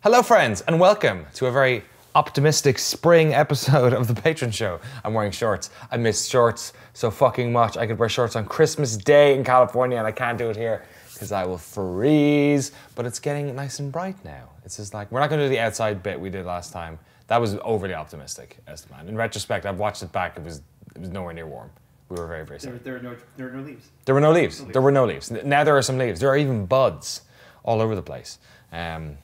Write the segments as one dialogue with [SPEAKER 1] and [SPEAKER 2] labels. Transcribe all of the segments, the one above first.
[SPEAKER 1] Hello friends, and welcome to a very optimistic spring episode of the Patron Show. I'm wearing shorts. I miss shorts so fucking much. I could wear shorts on Christmas Day in California and I can't do it here because I will freeze. But it's getting nice and bright now. It's just like, we're not gonna do the outside bit we did last time. That was overly optimistic, Esteban. In retrospect, I've watched it back, it was nowhere near warm. We were very, very sad.
[SPEAKER 2] There were no leaves.
[SPEAKER 1] There were no leaves. There were no leaves. Now there are some leaves. There are even buds all over the place.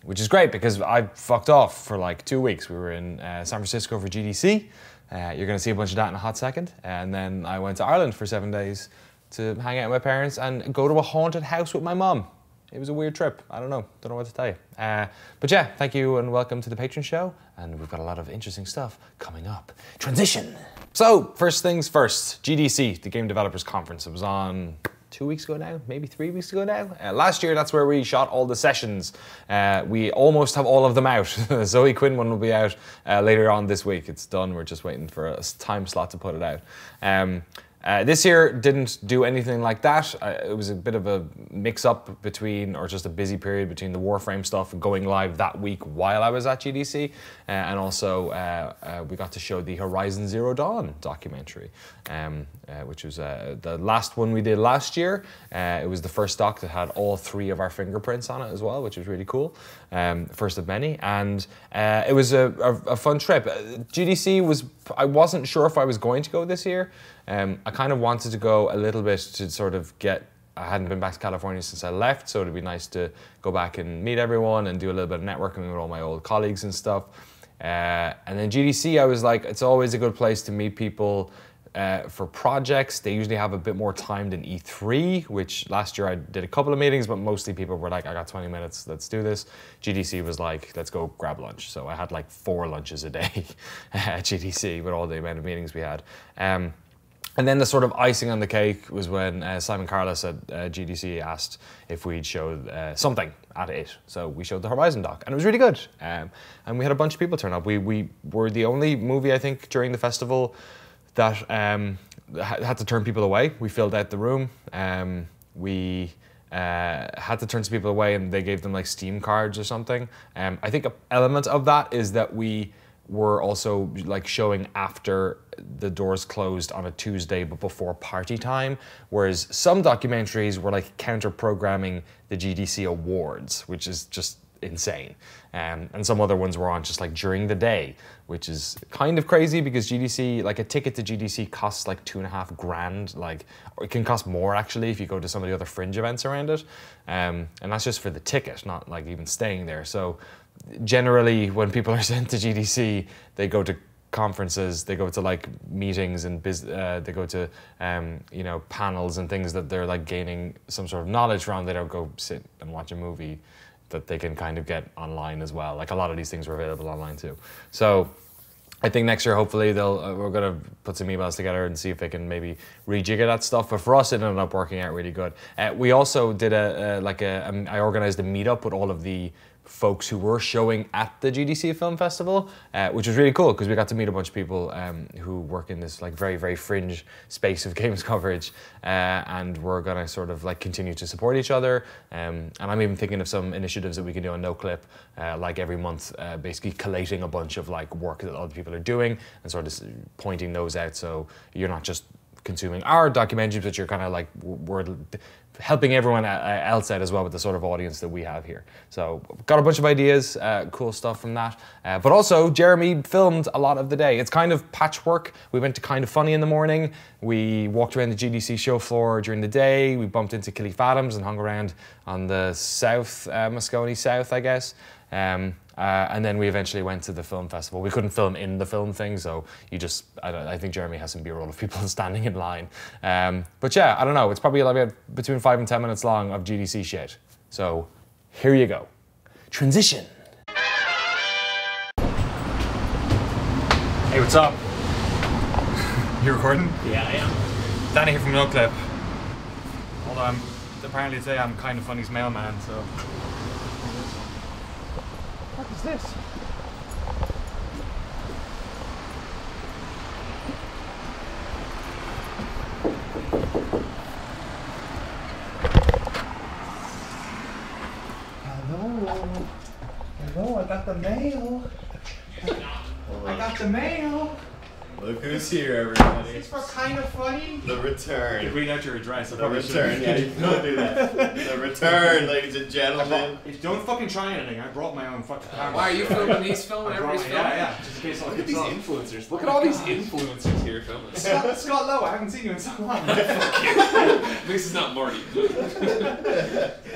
[SPEAKER 1] Which is great because I fucked off for like 2 weeks. We were in San Francisco for GDC. You're gonna see a bunch of that in a hot second. And then I went to Ireland for 7 days to hang out with my parents and go to a haunted house with my mom. It was a weird trip. I don't know what to tell you. But yeah, thank you and welcome to the Patron Show. And we've got a lot of interesting stuff coming up. Transition. So first things first, GDC, the Game Developers Conference. It was on 2 weeks ago now, maybe 3 weeks ago now. Last year, that's where we shot all the sessions. We almost have all of them out. The Zoe Quinn one will be out later on this week. It's done, we're just waiting for a time slot to put it out. This year didn't do anything like that. It was a bit of a mix-up between, or just a busy period between the Warframe stuff and going live that week while I was at GDC. And also, we got to show the Horizon Zero Dawn documentary, which was the last one we did last year. It was the first doc that had all 3 of our fingerprints on it as well, which was really cool. First of many. And it was a fun trip. GDC was, I wasn't sure if I was going to go this year. I kind of wanted to go a little bit to sort of I hadn't been back to California since I left, so it'd be nice to go back and meet everyone and do a little bit of networking with all my old colleagues and stuff. And then GDC, I was like, it's always a good place to meet people for projects. They usually have a bit more time than E3, which last year I did a couple of meetings, but mostly people were like, I got 20 minutes, let's do this. GDC was like, let's go grab lunch. So I had like 4 lunches a day at GDC with all the amount of meetings we had. And then the sort of icing on the cake was when Simon Carlos at GDC asked if we'd show something at it. So we showed the Horizon doc, and it was really good. And we had a bunch of people turn up. We were the only movie, I think, during the festival that had to turn people away. We filled out the room. We had to turn some people away, and they gave them like Steam cards or something. I think an element of that is that we were also like showing after the doors closed on a Tuesday but before party time, whereas some documentaries were like counter-programming the GDC awards, which is just insane. And some other ones were on just like during the day, which is kind of crazy because GDC, like a ticket to GDC costs like $2.5 grand, like, or it can cost more actually if you go to some of the other fringe events around it. And that's just for the ticket, not like even staying there. So generally when people are sent to GDC, they go to conferences, they go to like meetings and they go to you know, panels and things that they're like gaining some sort of knowledge from. They don't go sit and watch a movie that they can kind of get online as well. Like a lot of these things are available online too. So I think next year, hopefully, we're gonna put some emails together and see if they can maybe rejigger that stuff. But for us, it ended up working out really good. We also did I organized a meetup with all of the folks who were showing at the GDC Film Festival, which was really cool because we got to meet a bunch of people who work in this like very, very fringe space of games coverage, and we're gonna sort of like continue to support each other. And I'm even thinking of some initiatives that we can do on Noclip, like every month, basically collating a bunch of like work that other people are doing and sort of pointing those out, so you're not just consuming our documentaries, but you're kind of like, we're helping everyone else out as well with the sort of audience that we have here. So got a bunch of ideas, cool stuff from that. But also Jeremy filmed a lot of the day. It's kind of patchwork. We went to Kinda Funny in the morning. We walked around the GDC show floor during the day. We bumped into Khalif Adams and hung around on the south, Moscone South, I guess. And then we eventually went to the film festival. We couldn't film in the film thing, so I think Jeremy has some B-roll of people standing in line. But yeah, I don't know, it's probably like between 5 and 10 minutes long of GDC shit. So here you go. Transition. Hey, what's up? You recording?
[SPEAKER 2] Yeah, I am.
[SPEAKER 1] Danny here from Noclip. Although apparently today I'm Kinda Funny's mailman, so. What is this?
[SPEAKER 3] Hello, I got the mail. I got the mail.
[SPEAKER 4] Look who's here, everybody.
[SPEAKER 3] It's for Kinda Funny.
[SPEAKER 4] The return.
[SPEAKER 3] Read out your address.
[SPEAKER 4] The return. Yeah, you don't do that. The return, ladies and gentlemen.
[SPEAKER 3] Don't fucking try anything. I brought my own fucking camera.
[SPEAKER 5] Why are you filming? He's filming. Everybody's filming.
[SPEAKER 3] Yeah. Just in case I
[SPEAKER 5] Look at these influencers. Look at all these influencers here filming.
[SPEAKER 3] Scott Lowe, I haven't seen you in so long.
[SPEAKER 5] At least it's not Marty.
[SPEAKER 3] How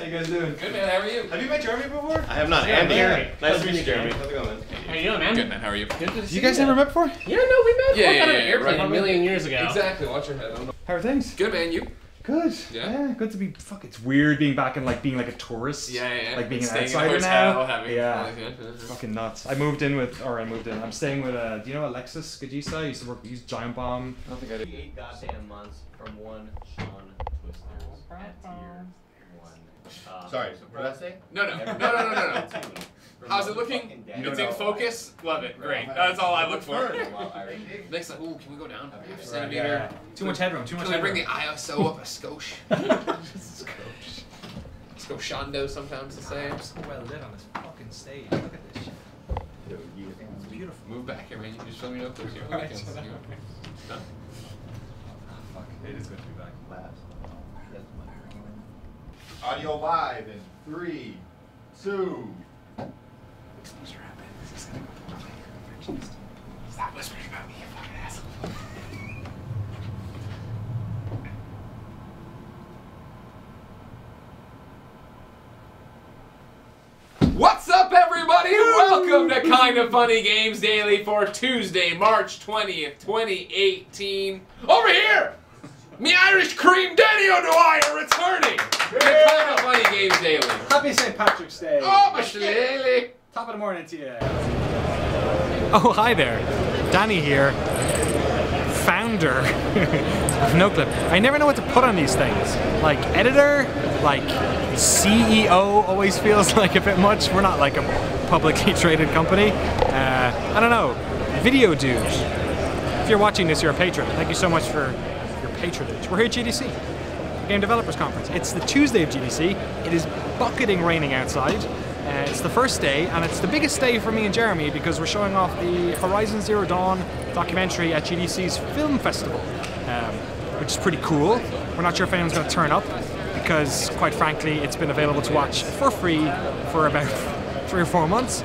[SPEAKER 3] you guys doing?
[SPEAKER 5] Good, man. How are you?
[SPEAKER 3] Have you met Jeremy before?
[SPEAKER 4] I have not.
[SPEAKER 3] Yeah,
[SPEAKER 4] Andy.
[SPEAKER 3] Jeremy.
[SPEAKER 4] Nice to meet you, Jeremy. How's it going, man?
[SPEAKER 6] How you doing, man?
[SPEAKER 5] Good, man. How are you?
[SPEAKER 6] Good to see
[SPEAKER 3] You guys never met before?
[SPEAKER 6] Yeah, no, we met.
[SPEAKER 5] Yeah,
[SPEAKER 6] What kind of
[SPEAKER 5] yeah,
[SPEAKER 6] an airplane
[SPEAKER 5] right.
[SPEAKER 6] a million years ago.
[SPEAKER 5] Exactly. Watch your head.
[SPEAKER 3] How are things?
[SPEAKER 5] Good, man. You?
[SPEAKER 3] Good.
[SPEAKER 5] Yeah.
[SPEAKER 3] Good to be. Fuck, it's weird being back and being like a tourist.
[SPEAKER 5] Yeah.
[SPEAKER 3] Like being an
[SPEAKER 5] Staying in a
[SPEAKER 3] outsider
[SPEAKER 5] hotel,
[SPEAKER 3] now.
[SPEAKER 5] having
[SPEAKER 3] Yeah.
[SPEAKER 5] fun.
[SPEAKER 3] Fucking nuts. I'm staying with, do you know Alexis Gajisa? He used to work, he's Giant Bomb. I don't think I did.
[SPEAKER 4] 8 goddamn months from one Sean Twisters at tier 1. Sorry, what did I say?
[SPEAKER 5] No. How's it looking? It's in focus. Love it. Great. That's all I look for. Next time, ooh, can we go down half a centimeter?
[SPEAKER 3] Yeah. Too much headroom. Too much
[SPEAKER 5] Can we
[SPEAKER 3] headroom.
[SPEAKER 5] bring the ISO up a skosh? Skoshando sometimes to say.
[SPEAKER 3] So well lit on this fucking stage. Look at this shit. It's beautiful.
[SPEAKER 5] Move back here, man. You just let me know if there's your
[SPEAKER 3] Right.
[SPEAKER 5] weekends.
[SPEAKER 3] Fuck. It is good to be back.
[SPEAKER 4] Audio live in 3, 2.
[SPEAKER 5] Stop whispering about me, you fucking asshole. What's up, everybody? Welcome to Kinda Funny Games Daily for Tuesday, March 20th, 2018. Over here, me Irish cream Danny O'Dwyer returning to Kinda Funny Games Daily.
[SPEAKER 3] Happy St. Patrick's Day.
[SPEAKER 5] Oh, my shillelagh.
[SPEAKER 3] Top of the morning to you. Oh, hi there. Danny here, founder of Noclip. I never know what to put on these things. Like editor, like CEO always feels like a bit much. We're not like a publicly traded company. I don't know. Video dude. If you're watching this, you're a patron. Thank you so much for your patronage. We're here at GDC, Game Developers Conference. It's the Tuesday of GDC. It is bucketing raining outside. It's the first day, and it's the biggest day for me and Jeremy because we're showing off the Horizon Zero Dawn documentary at GDC's Film Festival, which is pretty cool. We're not sure if anyone's going to turn up because, quite frankly, it's been available to watch for free for about 3 or 4 months.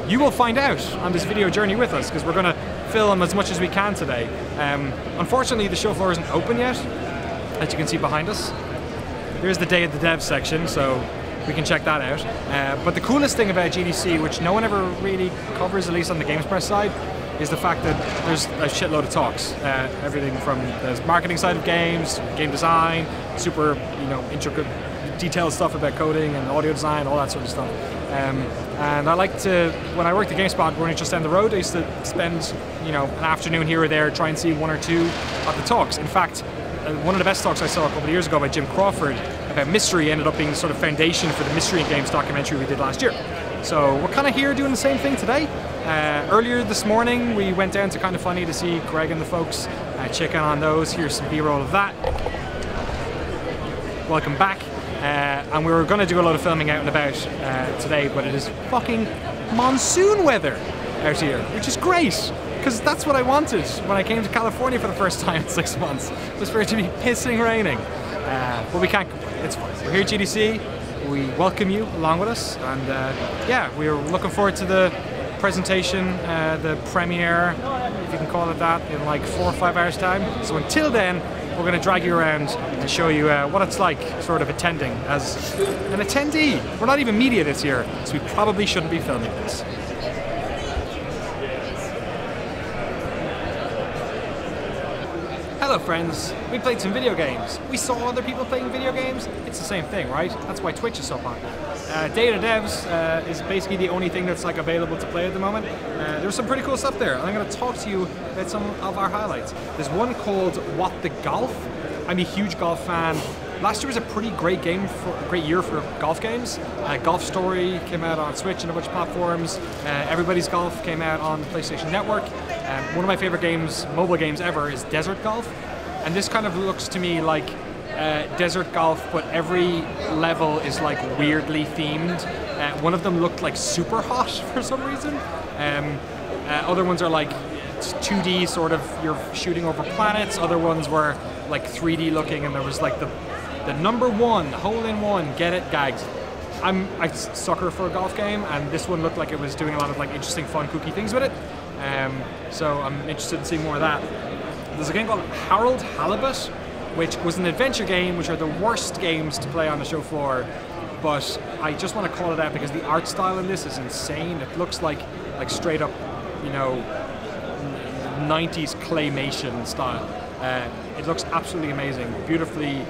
[SPEAKER 3] You will find out on this video journey with us because we're going to film as much as we can today. Unfortunately, the show floor isn't open yet, as you can see behind us. There's the Day of the Dev section, so we can check that out. But the coolest thing about GDC, which no one ever really covers, at least on the Games Press side, is the fact that there's a shitload of talks. Everything from the marketing side of games, game design, super, intricate, detailed stuff about coding and audio design, all that sort of stuff. And I like to, when I worked at GameSpot, we're just down the road, I used to spend, an afternoon here or there, try and see 1 or 2 of the talks. In fact, one of the best talks I saw a couple of years ago by Jim Crawford about mystery ended up being the sort of foundation for the Mystery in Games documentary we did last year. So we're kind of here doing the same thing today. Earlier this morning we went down to Kinda Funny to see Greg and the folks, check in on those. Here's some B-roll of that. Welcome back. And we were going to do a lot of filming out and about today, but it is fucking monsoon weather out here, which is great. Because that's what I wanted when I came to California for the first time in 6 months, was for it to be pissing raining. But we can't complain, it's fine. We're here at GDC, we welcome you along with us, and yeah, we're looking forward to the presentation, the premiere, if you can call it that, in like 4 or 5 hours time. So until then, we're going to drag you around and show you what it's like sort of attending as an attendee. We're not even media this year, so we probably shouldn't be filming this. Hello friends, we played some video games. We saw other people playing video games. It's the same thing, right? That's why Twitch is so popular. Data Devs is basically the only thing that's like available to play at the moment. There's some pretty cool stuff there. I'm going to talk to you about some of our highlights. There's one called What the Golf. I'm a huge golf fan. Last year was a pretty great great year for golf games. Golf Story came out on Switch and a bunch of platforms. Everybody's Golf came out on the PlayStation Network. One of my favorite games, mobile games ever, is Desert Golf. And this kind of looks to me like desert golf, but every level is like weirdly themed. One of them looked like super hot for some reason. Other ones are like 2D, sort of, you're shooting over planets. Other ones were like 3D looking, and there was like the number one, hole-in-one, get it, gags. I'm a sucker for a golf game, and this one looked like it was doing a lot of like interesting, fun, kooky things with it. So I'm interested in seeing more of that. There's a game called Harold Halibut, which was an adventure game, which are the worst games to play on the show floor. But I just want to call it out because the art style in this is insane. It looks like straight up, you know, 90s claymation style. It looks absolutely amazing, beautifully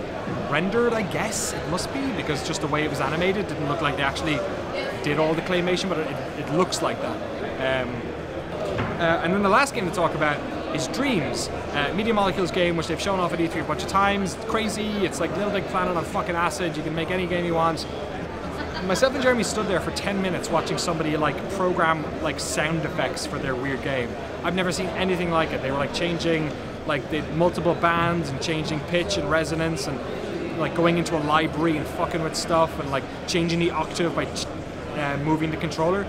[SPEAKER 3] rendered, I guess it must be, because just the way it was animated didn't look like they actually did all the claymation, but it looks like that. And then the last game to talk about is Dreams, Media Molecules game, which they've shown off at E3 a bunch of times. It's crazy, it's like Little Big Planet on fucking acid. You can make any game you want. Myself and Jeremy stood there for 10 minutes watching somebody like program like sound effects for their weird game. I've never seen anything like it. They were like changing like the multiple bands and changing pitch and resonance and like going into a library and fucking with stuff and like changing the octave by moving the controller.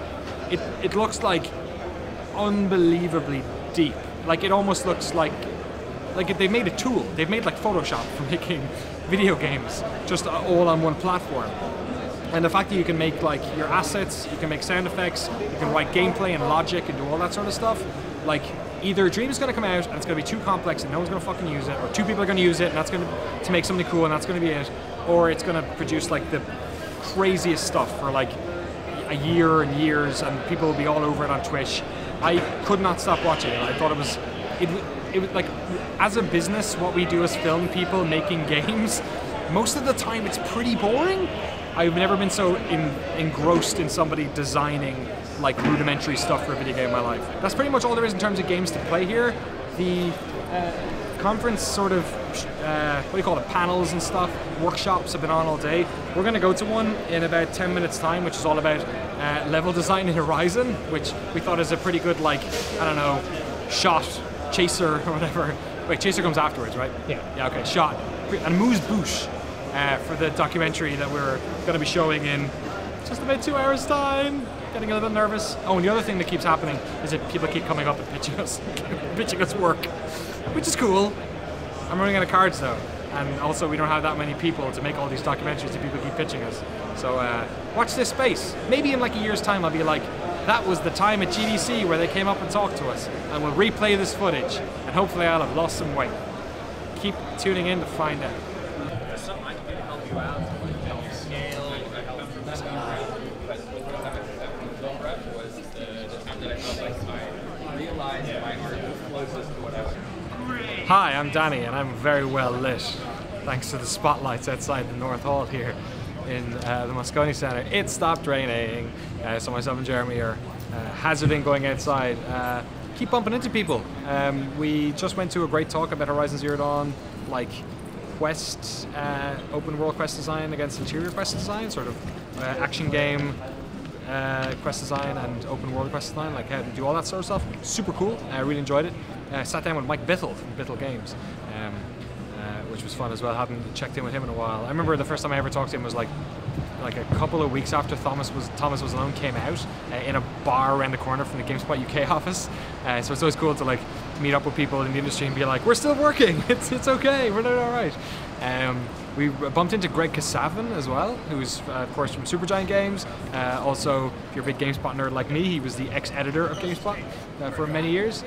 [SPEAKER 3] It looks like unbelievably deep. Like it almost looks like they made a tool. They've made like Photoshop for making video games, just all on one platform. And the fact that you can make like your assets, you can make sound effects, you can write gameplay and logic and do all that sort of stuff. Like either Dream is going to come out and it's going to be too complex and no one's going to fucking use it, or two people are going to use it and that's going to make something cool and that's going to be it, or it's going to produce like the craziest stuff for like a year and years and people will be all over it on Twitch. I could not stop watching it. I thought it was like, as a business, what we do is film people making games. Most of the time it's pretty boring. I've never been so engrossed in somebody designing like rudimentary stuff for a video game in my life. That's pretty much all there is in terms of games to play here. The conference sort of, what do you call it, panels and stuff, workshops have been on all day. We're going to go to one in about 10 minutes time, which is all about level design in Horizon, which we thought is a pretty good, like, I don't know, shot, chaser or whatever. Wait, chaser comes afterwards, right? Yeah, okay, shot. And amuse-bouche for the documentary that we're going to be showing in just about 2 hours time. Getting a little bit nervous. Oh, and the other thing that keeps happening is that people keep coming up and pitching us work, which is cool. I'm running out of cards though, and also we don't have that many people to make all these documentaries that people keep pitching us. So watch this space. Maybe in like a year's time I'll be like, that was the time at GDC where they came up and talked to us, and we'll replay this footage, and hopefully I'll have lost some weight. Keep tuning in to find out.
[SPEAKER 4] There's something I can do to help you out, like help you scale, or help from this was the time that I felt like I realized my art was closest to what I was.
[SPEAKER 3] Hi, I'm Danny, and I'm very well lit, thanks to the spotlights outside the North Hall here in the Moscone Centre. It stopped raining, so myself and Jeremy are hazarding going outside. Keep bumping into people. We just went to a great talk about Horizon Zero Dawn, like quest, open world quest design against interior quest design, sort of action game quest design and open world quest design, like how to do all that sort of stuff. Super cool. I really enjoyed it. Sat down with Mike Bittle from Bittle Games, which was fun as well. Hadn't checked in with him in a while. I remember the first time I ever talked to him was like a couple of weeks after Thomas Was Alone came out, in a bar around the corner from the GameSpot UK office. So it's always cool to like meet up with people in the industry and be like, we're still working. It's okay. We're doing all right. We bumped into Greg Kasavin as well, who's of course from Supergiant Games. Also, if you're a big GameSpot nerd like me, he was the ex-editor of GameSpot for many years.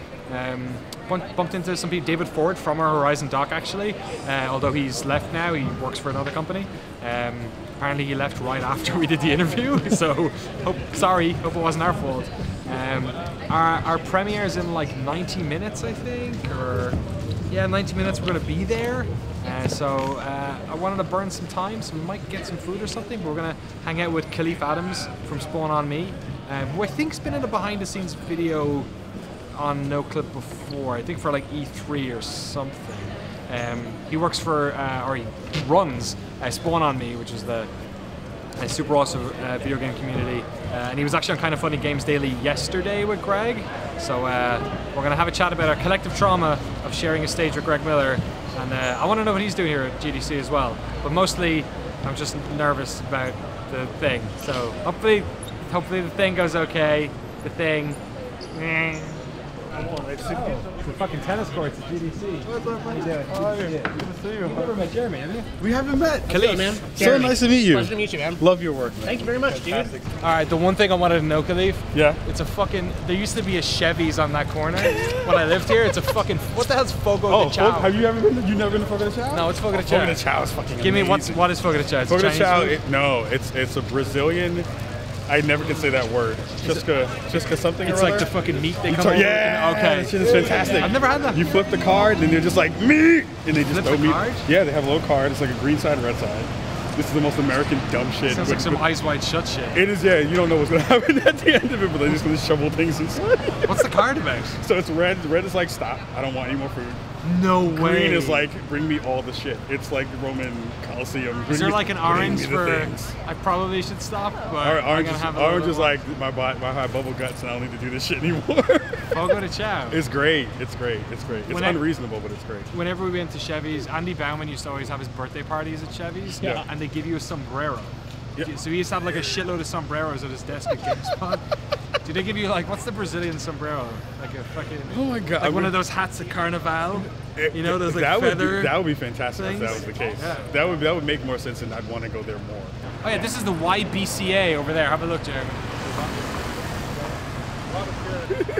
[SPEAKER 3] Bumped into some people, David Ford from our Horizon doc actually, although he's left now, he works for another company. Apparently he left right after we did the interview, so hope it wasn't our fault. Our premiere is in like 90 minutes, I think, or yeah, 90 minutes we're going to be there. So I wanted to burn some time, so we might get some food or something, but we're going to hang out with Khalif Adams from Spawn On Me, who I think's been in a behind-the-scenes video on Noclip before, I think for like E3 or something. He works for, or he runs Spawn On Me, which is the super awesome video game community. And he was actually on Kinda Funny Games Daily yesterday with Greg. So we're going to have a chat about our collective trauma of sharing a stage with Greg Miller And I want to know what he's doing here at GDC as well. But mostly, I'm just nervous about the thing. So hopefully the thing goes okay. The thing. It's the fucking tennis courts at GDC. What's up, man? How are you? Good to see you. You've never met Jeremy, have you?
[SPEAKER 6] We haven't met.
[SPEAKER 3] Khalif,
[SPEAKER 6] man. So nice to meet you.
[SPEAKER 2] Pleasure to meet you, man.
[SPEAKER 6] Love your work, man.
[SPEAKER 2] Thank you very much, dude.
[SPEAKER 3] All right, the one thing I wanted to know, Khalif.
[SPEAKER 6] Yeah.
[SPEAKER 3] It's a fucking. There used to be a Chevy's on that corner when I lived here. It's a fucking. What the hell's Fogo de Chao?
[SPEAKER 6] Have you ever been? You never been to Fogo de Chao?
[SPEAKER 3] No, it's Fogo de Chao.
[SPEAKER 6] Fogo de Chao is fucking
[SPEAKER 3] Give me
[SPEAKER 6] amazing.
[SPEAKER 3] what is Fogo de Chao? It's
[SPEAKER 6] Fogo de
[SPEAKER 3] Chinese
[SPEAKER 6] Chao.
[SPEAKER 3] food?
[SPEAKER 6] It's a Brazilian. I never can say that word. Just something.
[SPEAKER 3] It's
[SPEAKER 6] or
[SPEAKER 3] like
[SPEAKER 6] other.
[SPEAKER 3] the fucking meat they come
[SPEAKER 6] So,
[SPEAKER 3] over.
[SPEAKER 6] yeah.
[SPEAKER 3] Okay.
[SPEAKER 6] That shit is fantastic.
[SPEAKER 3] I've never had that.
[SPEAKER 6] You flip the card and they're just like meat, and they just
[SPEAKER 3] Flip
[SPEAKER 6] throw
[SPEAKER 3] the
[SPEAKER 6] meat.
[SPEAKER 3] card?
[SPEAKER 6] Yeah, they have a little card. It's like a green side, red side. This is the most American dumb shit.
[SPEAKER 3] Sounds like some Eyes Wide Shut shit.
[SPEAKER 6] It is, yeah. You don't know what's gonna happen at the end of it, but they're just gonna shovel things inside.
[SPEAKER 3] What's the card about?
[SPEAKER 6] So it's red. Red is like stop. I don't want any more food.
[SPEAKER 3] No way.
[SPEAKER 6] Green is like bring me all the shit. It's like the Roman Coliseum.
[SPEAKER 3] Is there like an orange for
[SPEAKER 6] things.
[SPEAKER 3] I probably should stop? But
[SPEAKER 6] Orange,
[SPEAKER 3] I'm gonna have a
[SPEAKER 6] orange
[SPEAKER 3] little
[SPEAKER 6] is like my high bubble guts, and I don't need to do this shit anymore.
[SPEAKER 3] Fogo de Chao.
[SPEAKER 6] It's great. It's great. It's great. It's unreasonable, but it's great.
[SPEAKER 3] Whenever we went to Chevy's, Andy Bauman used to always have his birthday parties at Chevy's,
[SPEAKER 6] Yeah.
[SPEAKER 3] and they give you a sombrero.
[SPEAKER 6] Yeah.
[SPEAKER 3] So he used to have like a shitload of sombreros at his desk at GameSpot. Do they give you like, what's the Brazilian sombrero? Like a fucking,
[SPEAKER 6] Oh my god!
[SPEAKER 3] like one of those hats at Carnival? You know, those like
[SPEAKER 6] that
[SPEAKER 3] feather
[SPEAKER 6] that would be fantastic
[SPEAKER 3] things?
[SPEAKER 6] if that was the case.
[SPEAKER 3] Yeah.
[SPEAKER 6] That would make more sense, and I'd want to go there more.
[SPEAKER 3] Oh yeah, this is the YBCA over there. Have a look, Jeremy.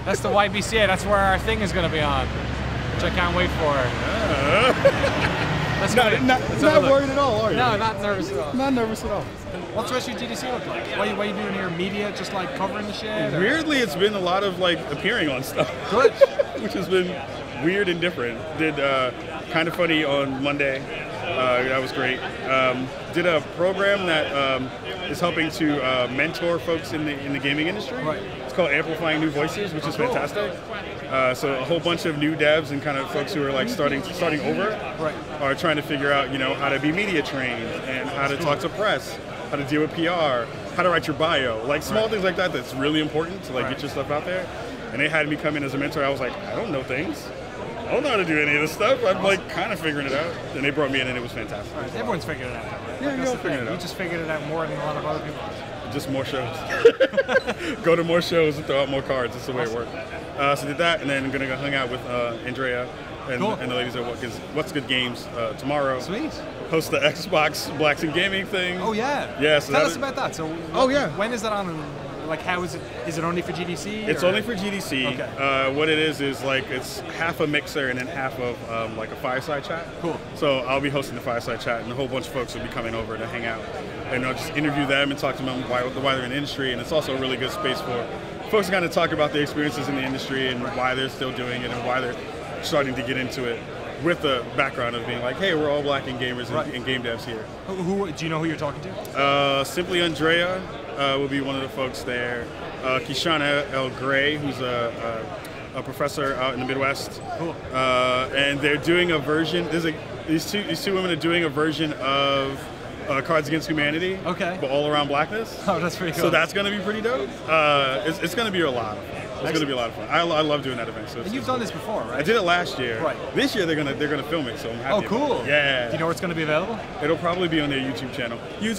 [SPEAKER 3] That's the YBCA. That's where our thing is going to be on, which I can't wait for. Let's go. Let's have a
[SPEAKER 6] Not
[SPEAKER 3] look.
[SPEAKER 6] worried at all, are you?
[SPEAKER 3] No, not nervous at all.
[SPEAKER 6] Not nervous at all.
[SPEAKER 3] What's the rest of your GDC look like? What are you doing here? Media, just like covering the shit? Or?
[SPEAKER 6] Weirdly, it's been a lot of like appearing on stuff.
[SPEAKER 3] Good.
[SPEAKER 6] Which has been weird and different. Did Kinda Funny on Monday. That was great. Did a program that is helping to mentor folks in the gaming industry.
[SPEAKER 3] Right.
[SPEAKER 6] It's called Amplifying New Voices, which is fantastic. So a whole bunch of new devs and kind of folks who are like starting over are trying to figure out, you know, how to be media trained and how to talk to press, how to deal with PR, how to write your bio, like small things like that. That's really important to like get your stuff out there. And they had me come in as a mentor. I was like, I don't know things. I don't know how to do any of this stuff. I'm like kind of figuring it out. And they brought me in and it was fantastic.
[SPEAKER 3] Right. Everyone's figured it out, though, right?
[SPEAKER 6] Yeah, you're all figuring it out.
[SPEAKER 3] You just figured it out more than a lot of other people.
[SPEAKER 6] Just more shows. Go to more shows and throw out more cards. That's the way it works. So did that, and then I'm gonna go hang out with Andrea and the ladies at What's Good Games tomorrow.
[SPEAKER 3] Sweet.
[SPEAKER 6] Host the Xbox Blacks and Gaming thing.
[SPEAKER 3] Oh yeah.
[SPEAKER 6] Yeah. So
[SPEAKER 3] tell us about that. So.
[SPEAKER 6] Oh yeah.
[SPEAKER 3] When is that on? Like, how is it? Is it only for GDC?
[SPEAKER 6] It's
[SPEAKER 3] or?
[SPEAKER 6] only for GDC.
[SPEAKER 3] Okay.
[SPEAKER 6] What it is like it's half a mixer and then half of like a fireside chat.
[SPEAKER 3] Cool.
[SPEAKER 6] So I'll be hosting the fireside chat, and a whole bunch of folks will be coming over to hang out, and I'll just interview them and talk to them why they're in the industry. And it's also a really good space for folks to kind of talk about their experiences in the industry and why they're still doing it and why they're starting to get into it, with the background of being like, hey, we're all black and gamers and game devs here.
[SPEAKER 3] Who do you know who you're talking to?
[SPEAKER 6] Simply Andrea will be one of the folks there. Kishana L. Gray, who's a professor out in the Midwest.
[SPEAKER 3] Cool.
[SPEAKER 6] And they're doing a version. These two women are doing a version of Cards Against Humanity.
[SPEAKER 3] Okay.
[SPEAKER 6] But all around blackness.
[SPEAKER 3] Oh, that's pretty cool.
[SPEAKER 6] So that's going to be pretty dope. It's going to be a lot of fun. It's going to be a lot of fun. I love doing that event. So
[SPEAKER 3] and you've done this before, right?
[SPEAKER 6] I did it last year.
[SPEAKER 3] Right.
[SPEAKER 6] This year they're gonna film it, so I'm happy.
[SPEAKER 3] Oh, cool.
[SPEAKER 6] About it. Yeah.
[SPEAKER 3] Do you know where it's going to be available?
[SPEAKER 6] It'll probably be on their YouTube channel.
[SPEAKER 3] Here's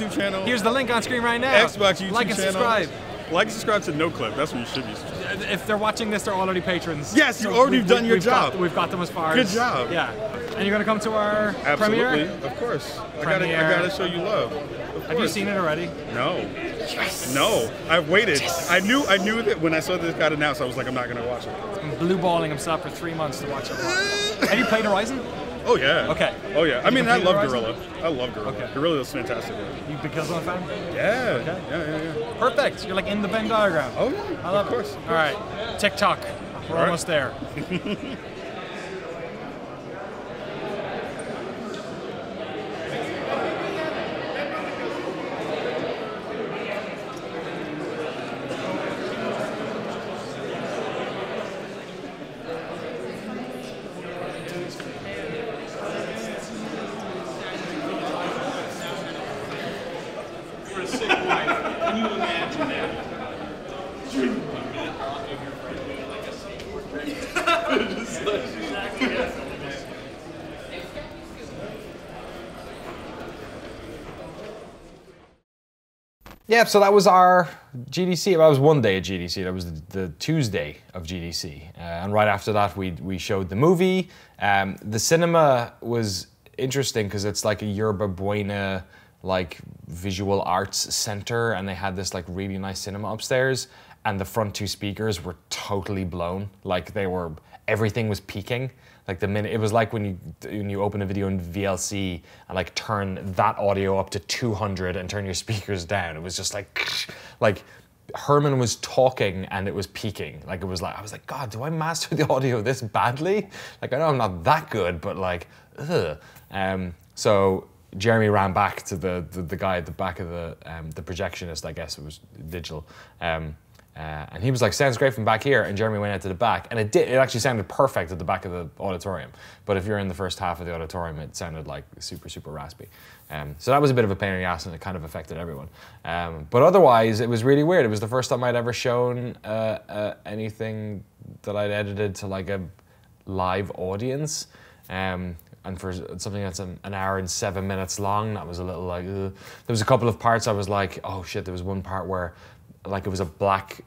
[SPEAKER 3] the link on screen right now.
[SPEAKER 6] Xbox YouTube
[SPEAKER 3] like and
[SPEAKER 6] channel.
[SPEAKER 3] subscribe.
[SPEAKER 6] Like and subscribe to Noclip. That's what you should be subscribed.
[SPEAKER 3] If they're watching this, they're already patrons.
[SPEAKER 6] Yes, you already done your job.
[SPEAKER 3] We've got them as far
[SPEAKER 6] Good
[SPEAKER 3] as.
[SPEAKER 6] job.
[SPEAKER 3] Yeah. And you're going to come to our
[SPEAKER 6] Absolutely.
[SPEAKER 3] premiere?
[SPEAKER 6] Of course. I
[SPEAKER 3] Premiere.
[SPEAKER 6] gotta show you love.
[SPEAKER 3] Have you seen it already?
[SPEAKER 6] No. Yes. No. I've waited. Yes. I knew that when I saw this got announced, I was like, I'm not gonna watch it.
[SPEAKER 3] He's been blue balling himself for 3 months to watch it. Have you played Horizon?
[SPEAKER 6] Oh yeah.
[SPEAKER 3] Okay.
[SPEAKER 6] Oh yeah. I mean, I love
[SPEAKER 3] Horizon?
[SPEAKER 6] Gorilla. I love Gorilla.
[SPEAKER 3] Okay.
[SPEAKER 6] Gorilla is fantastic.
[SPEAKER 3] You big Killzone fan?
[SPEAKER 6] Yeah.
[SPEAKER 3] Okay.
[SPEAKER 6] Yeah.
[SPEAKER 3] Perfect. You're like in the Venn diagram.
[SPEAKER 6] Oh yeah.
[SPEAKER 3] I love
[SPEAKER 6] of course.
[SPEAKER 3] it. All right. TikTok. We're almost there.
[SPEAKER 2] Can you imagine that?
[SPEAKER 1] Yeah, so that was our GDC. That was one day at GDC. That was the Tuesday of GDC. And right after that, we showed the movie. The cinema was interesting because it's like a Yerba Buena like visual arts center, and they had this like really nice cinema upstairs, and the front two speakers were totally blown. Like everything was peaking. Like the minute, it was like when you open a video in VLC and like turn that audio up to 200 and turn your speakers down. It was just like Herman was talking and it was peaking. Like it was like, I was like, God, do I master the audio this badly? Like I know I'm not that good, but like, ugh. So Jeremy ran back to the guy at the back of the projectionist, I guess it was digital. And he was like, sounds great from back here. And Jeremy went out to the back, and it actually sounded perfect at the back of the auditorium. But if you're in the first half of the auditorium, it sounded like super, super raspy. So that was a bit of a pain in the ass, and it kind of affected everyone. But otherwise, it was really weird. It was the first time I'd ever shown anything that I'd edited to like a live audience. And for something that's an hour and 7 minutes long, that was a little like, ugh. There was a couple of parts I was like, oh shit, there was one part where like it was a black,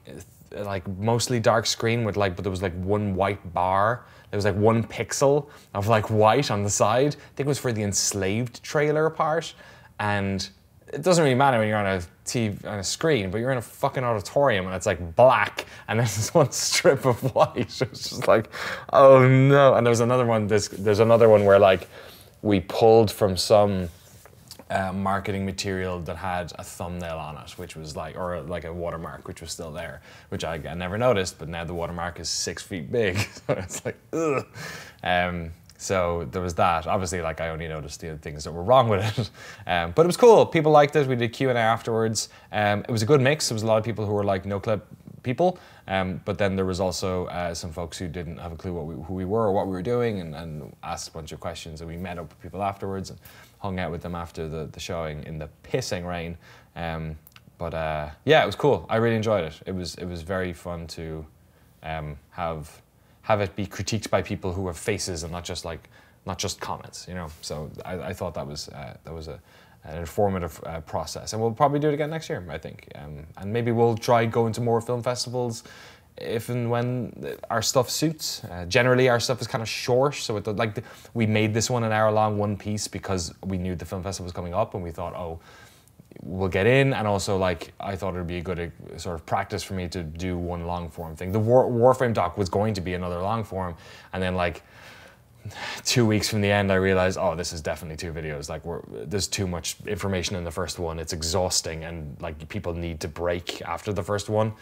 [SPEAKER 1] like mostly dark screen with like, but there was like one white bar. There was like 1 pixel of like white on the side. I think it was for the Enslaved trailer part. And it doesn't really matter when you're on a TV, on a screen, but you're in a fucking auditorium and it's like black and there's this one strip of white. It was just like, oh no. And there's another one, there's another one where like we pulled from some marketing material that had a thumbnail on it, which was like, or like a watermark, which was still there, which I never noticed, but now the watermark is 6 feet big. So it's like, ugh. So there was that. Obviously, like I only noticed the things that were wrong with it. But it was cool. People liked it. We did Q&A afterwards. It was a good mix. There was a lot of people who were like Noclip people. But then there was also some folks who didn't have a clue who we were or what we were doing, and asked a bunch of questions. And we met up with people afterwards and hung out with them after the showing in the pissing rain. But yeah, it was cool. I really enjoyed it. It was very fun to have it be critiqued by people who have faces and not just comments, you know. So I thought that was an informative process, and we'll probably do it again next year, I think. And maybe we'll try going to more film festivals if and when our stuff suits. Generally, our stuff is kind of short, so we made this one an hour long, one piece, because we knew the film festival was coming up, and we thought, oh, we'll get in, and also like I thought it would be a good sort of practice for me to do one long form thing. The Warframe doc was going to be another long form, and then like 2 weeks from the end, I realized, oh, this is definitely 2 videos. Like there's too much information in the first one. It's exhausting, and like people need to break after the first one.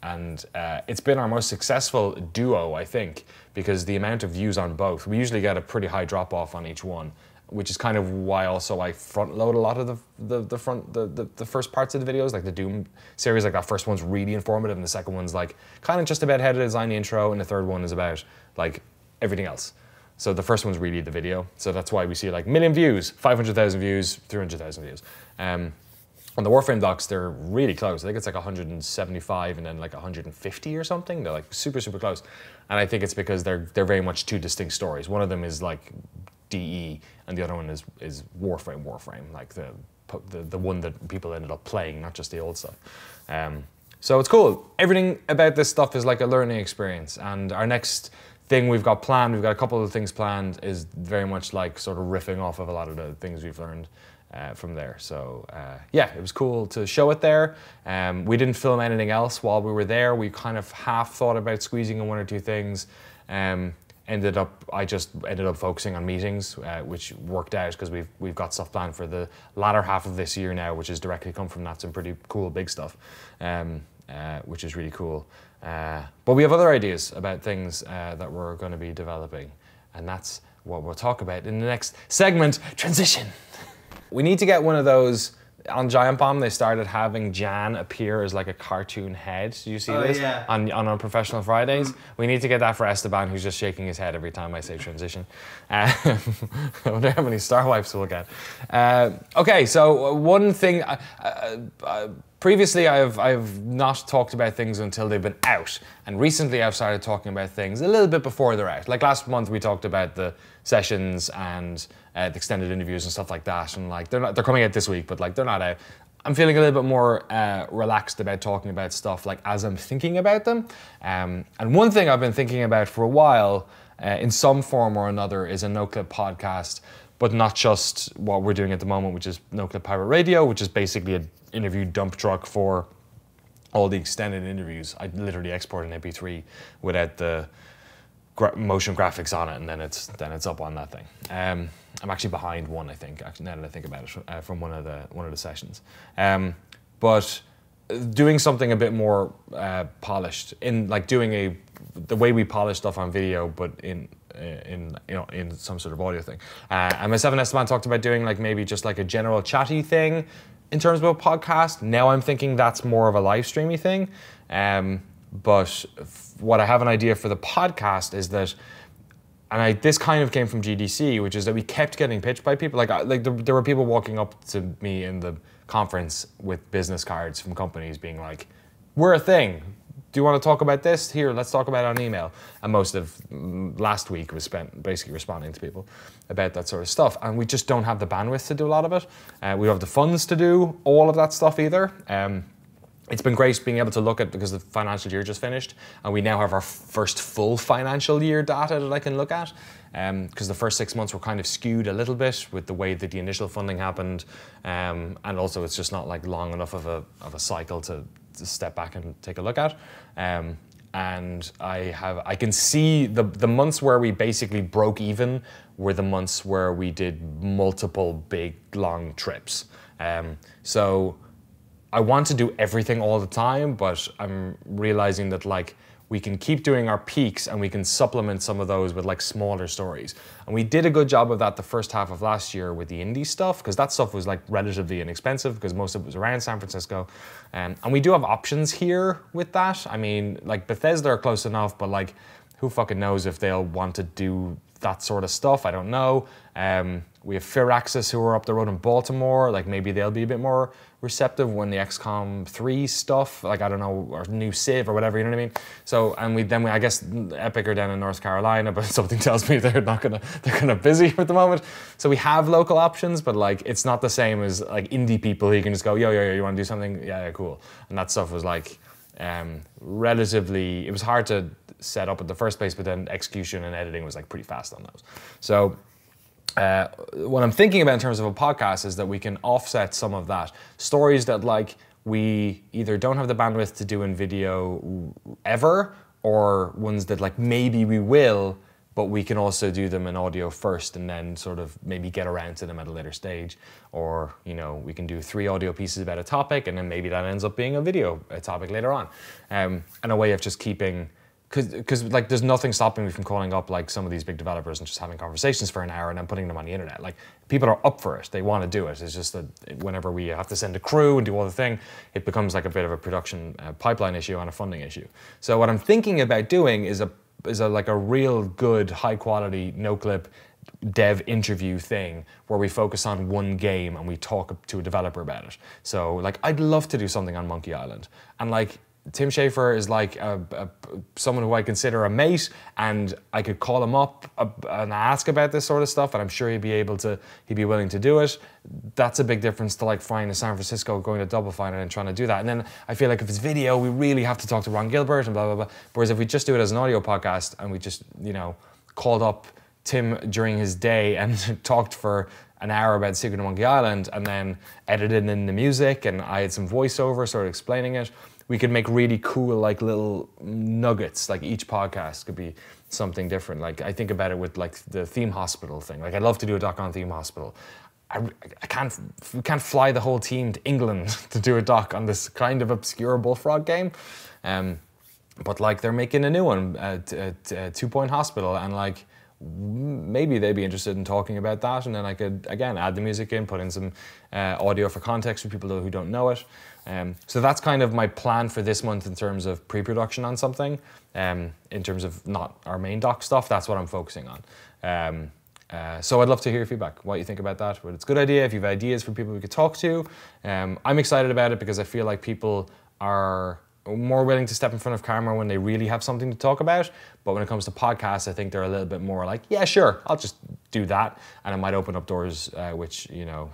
[SPEAKER 1] And it's been our most successful duo, I think, because the amount of views on both. We usually get a pretty high drop off on each one, which is kind of why also I front load a lot of the first parts of the videos, like the Doom series. Like that first one's really informative, and the second one's like kind of just about how to design the intro, and the third one is about like everything else. So the first one's really the video. So that's why we see like 1 million views, 500,000 views, 300,000 views. On the Warframe docs, they're really close. I think it's like 175 and then like 150 or something. They're like super, super close. And I think it's because they're very much 2 distinct stories. One of them is like DE, and the other one is Warframe, like the one that people ended up playing, not just the old stuff. So it's cool. Everything about this stuff is like a learning experience, and our next thing we've got planned, we've got a couple of things planned, is very much like sort of riffing off of a lot of the things we've learned from there. So yeah, it was cool to show it there. We didn't film anything else while we were there. We kind of half thought about squeezing in 1 or 2 things. I just ended up focusing on meetings, which worked out because we've got stuff planned for the latter half of this year now, which has directly come from that, some pretty cool big stuff, which is really cool. But we have other ideas about things that we're going to be developing, and that's what we'll talk about in the next segment, transition. We need to get one of those. On Giant Bomb, they started having Jan appear as like a cartoon head. Do you see this? Yeah. On our Professional Fridays? We need to get that for Esteban, who's just shaking his head every time I say transition. I wonder how many star wipes we'll get. Okay, so one thing. Previously, I've not talked about things until they've been out, and recently I've started talking about things a little bit before they're out. Like last month, we talked about the sessions and the extended interviews and stuff like that, and like they're coming out this week, but like they're not out. I'm feeling a little bit more relaxed about talking about stuff like as I'm thinking about them. And one thing I've been thinking about for a while, in some form or another, is a Noclip podcast, but not just what we're doing at the moment, which is Noclip Pirate Radio, which is basically an interview dump truck for all the extended interviews. I literally export an MP3 without the motion graphics on it, and then it's up on that thing. I'm actually behind one, I think. Actually, now that I think about it, from one of the sessions. But doing something a bit more polished, in like doing the way we polish stuff on video, but in some sort of audio thing. And myself and Esteban talked about doing like maybe just like a general chatty thing in terms of a podcast. Now I'm thinking that's more of a live streamy thing. But what I have an idea for the podcast is that, and this kind of came from GDC, which is that we kept getting pitched by people. There were people walking up to me in the conference with business cards from companies being like, we're a thing. Do you want to talk about this? Here, let's talk about it on email. And most of last week was spent basically responding to people about that sort of stuff. And we just don't have the bandwidth to do a lot of it. We don't have the funds to do all of that stuff either. It's been great being able to look at, because the financial year just finished, and we now have our first full financial year data that I can look at, because the first 6 months were kind of skewed a little bit with the way that the initial funding happened, and also it's just not like long enough of a cycle to step back and take a look at. And I can see the months where we basically broke even were the months where we did multiple big long trips. So I want to do everything all the time, but I'm realizing that like we can keep doing our peaks and we can supplement some of those with like smaller stories. And we did a good job of that the first half of last year with the indie stuff, because that stuff was like relatively inexpensive because most of it was around San Francisco. And we do have options here with that. I mean, like Bethesda are close enough, but like who fucking knows if they'll want to do that sort of stuff. I don't know. We have Firaxis who are up the road in Baltimore. Like maybe they'll be a bit more receptive when the XCOM 3 stuff, like I don't know, or new Civ or whatever, you know what I mean? So, and I guess Epic are down in North Carolina, but something tells me they're kind of busy at the moment. So we have local options, but like it's not the same as like indie people who you can just go, yo, you want to do something? Yeah, cool. And that stuff was like relatively, it was hard to set up at the first place, but then execution and editing was like pretty fast on those. So what I'm thinking about in terms of a podcast is that we can offset some of that. Stories that like we either don't have the bandwidth to do in video ever, or ones that like maybe we will, but we can also do them in audio first and then sort of maybe get around to them at a later stage. Or, you know, we can do 3 audio pieces about a topic and then maybe that ends up being a topic later on. And a way of just keeping, because like there's nothing stopping me from calling up like some of these big developers and just having conversations for an hour and then putting them on the internet. Like people are up for it, they want to do it. It's just that whenever we have to send a crew and do all the thing, it becomes like a bit of a production pipeline issue and a funding issue. So what I'm thinking about doing is a real good high quality Noclip dev interview thing where we focus on one game and we talk to a developer about it. So like I'd love to do something on Monkey Island, and like Tim Schafer is like someone who I consider a mate, and I could call him up and ask about this sort of stuff, and I'm sure he'd be willing to do it. That's a big difference to like flying to San Francisco, going to Double Fine and trying to do that. And then I feel like if it's video, we really have to talk to Ron Gilbert and blah, blah, blah. Whereas if we just do it as an audio podcast and we just, you know, called up Tim during his day and talked for an hour about Secret of Monkey Island and then edited in the music and I had some voiceover sort of explaining it, we could make really cool like little nuggets. Like each podcast could be something different. Like I think about it with like the Theme Hospital thing. Like I'd love to do a doc on Theme Hospital. We can't fly the whole team to England to do a doc on this kind of obscure Bullfrog game. But like they're making a new one at 2 Point Hospital, and like maybe they'd be interested in talking about that, and then I could again add the music in, put in some audio for context for people who don't know it. So that's kind of my plan for this month in terms of pre-production on something. In terms of not our main doc stuff, that's what I'm focusing on. So I'd love to hear your feedback, what you think about that, whether it's a good idea, if you have ideas for people we could talk to. I'm excited about it because I feel like people are more willing to step in front of camera when they really have something to talk about. But when it comes to podcasts, I think they're a little bit more like, yeah, sure, I'll just do that. And it might open up doors, which, you know,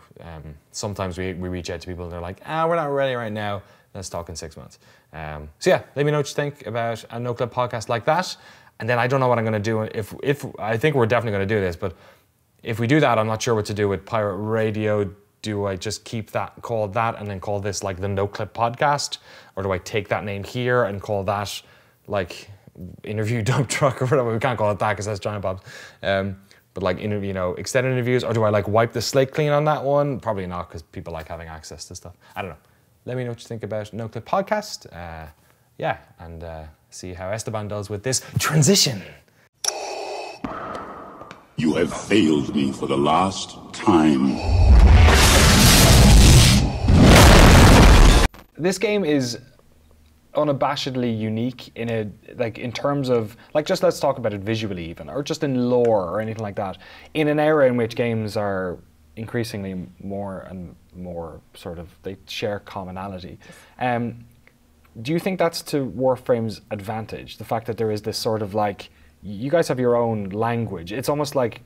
[SPEAKER 1] sometimes we reach out to people and they're like, we're not ready right now. Let's talk in 6 months. So yeah, let me know what you think about a Noclip podcast like that. And then I don't know what I'm going to do. If I think we're definitely going to do this, but if we do that, I'm not sure what to do with Pirate Radio. Do I just keep that, call that, and then call this like the Noclip Podcast? Or do I take that name here and call that like Interview Dump Truck or whatever? We can't call it that because that's Giant Bob's. But like, you know, extended interviews, or do I like wipe the slate clean on that one? Probably not, because people like having access to stuff. I don't know. Let me know what you think about Noclip Podcast. Yeah, and see how Esteban does with this transition.
[SPEAKER 7] You have failed me for the last time.
[SPEAKER 3] This game is unabashedly unique in terms of, like, just let's talk about it visually even, or just in lore or anything like that. In an era in which games are increasingly more and more sort of, they share commonality. Do you think that's to Warframe's advantage? The fact that there is this sort of like, you guys have your own language. It's almost like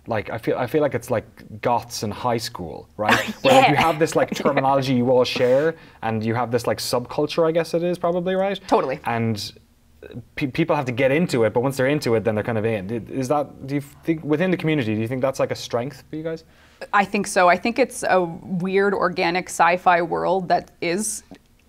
[SPEAKER 3] I feel like it's like goths in high school, right? Where like you have this like terminology you all share, and you have this like subculture, I guess it is probably, right?
[SPEAKER 8] Totally.
[SPEAKER 3] And people have to get into it, but once they're into it, then they're kind of in. Is that, do you think within the community, do you think that's like a strength for you guys?
[SPEAKER 8] I think so. I think it's a weird organic sci-fi world that is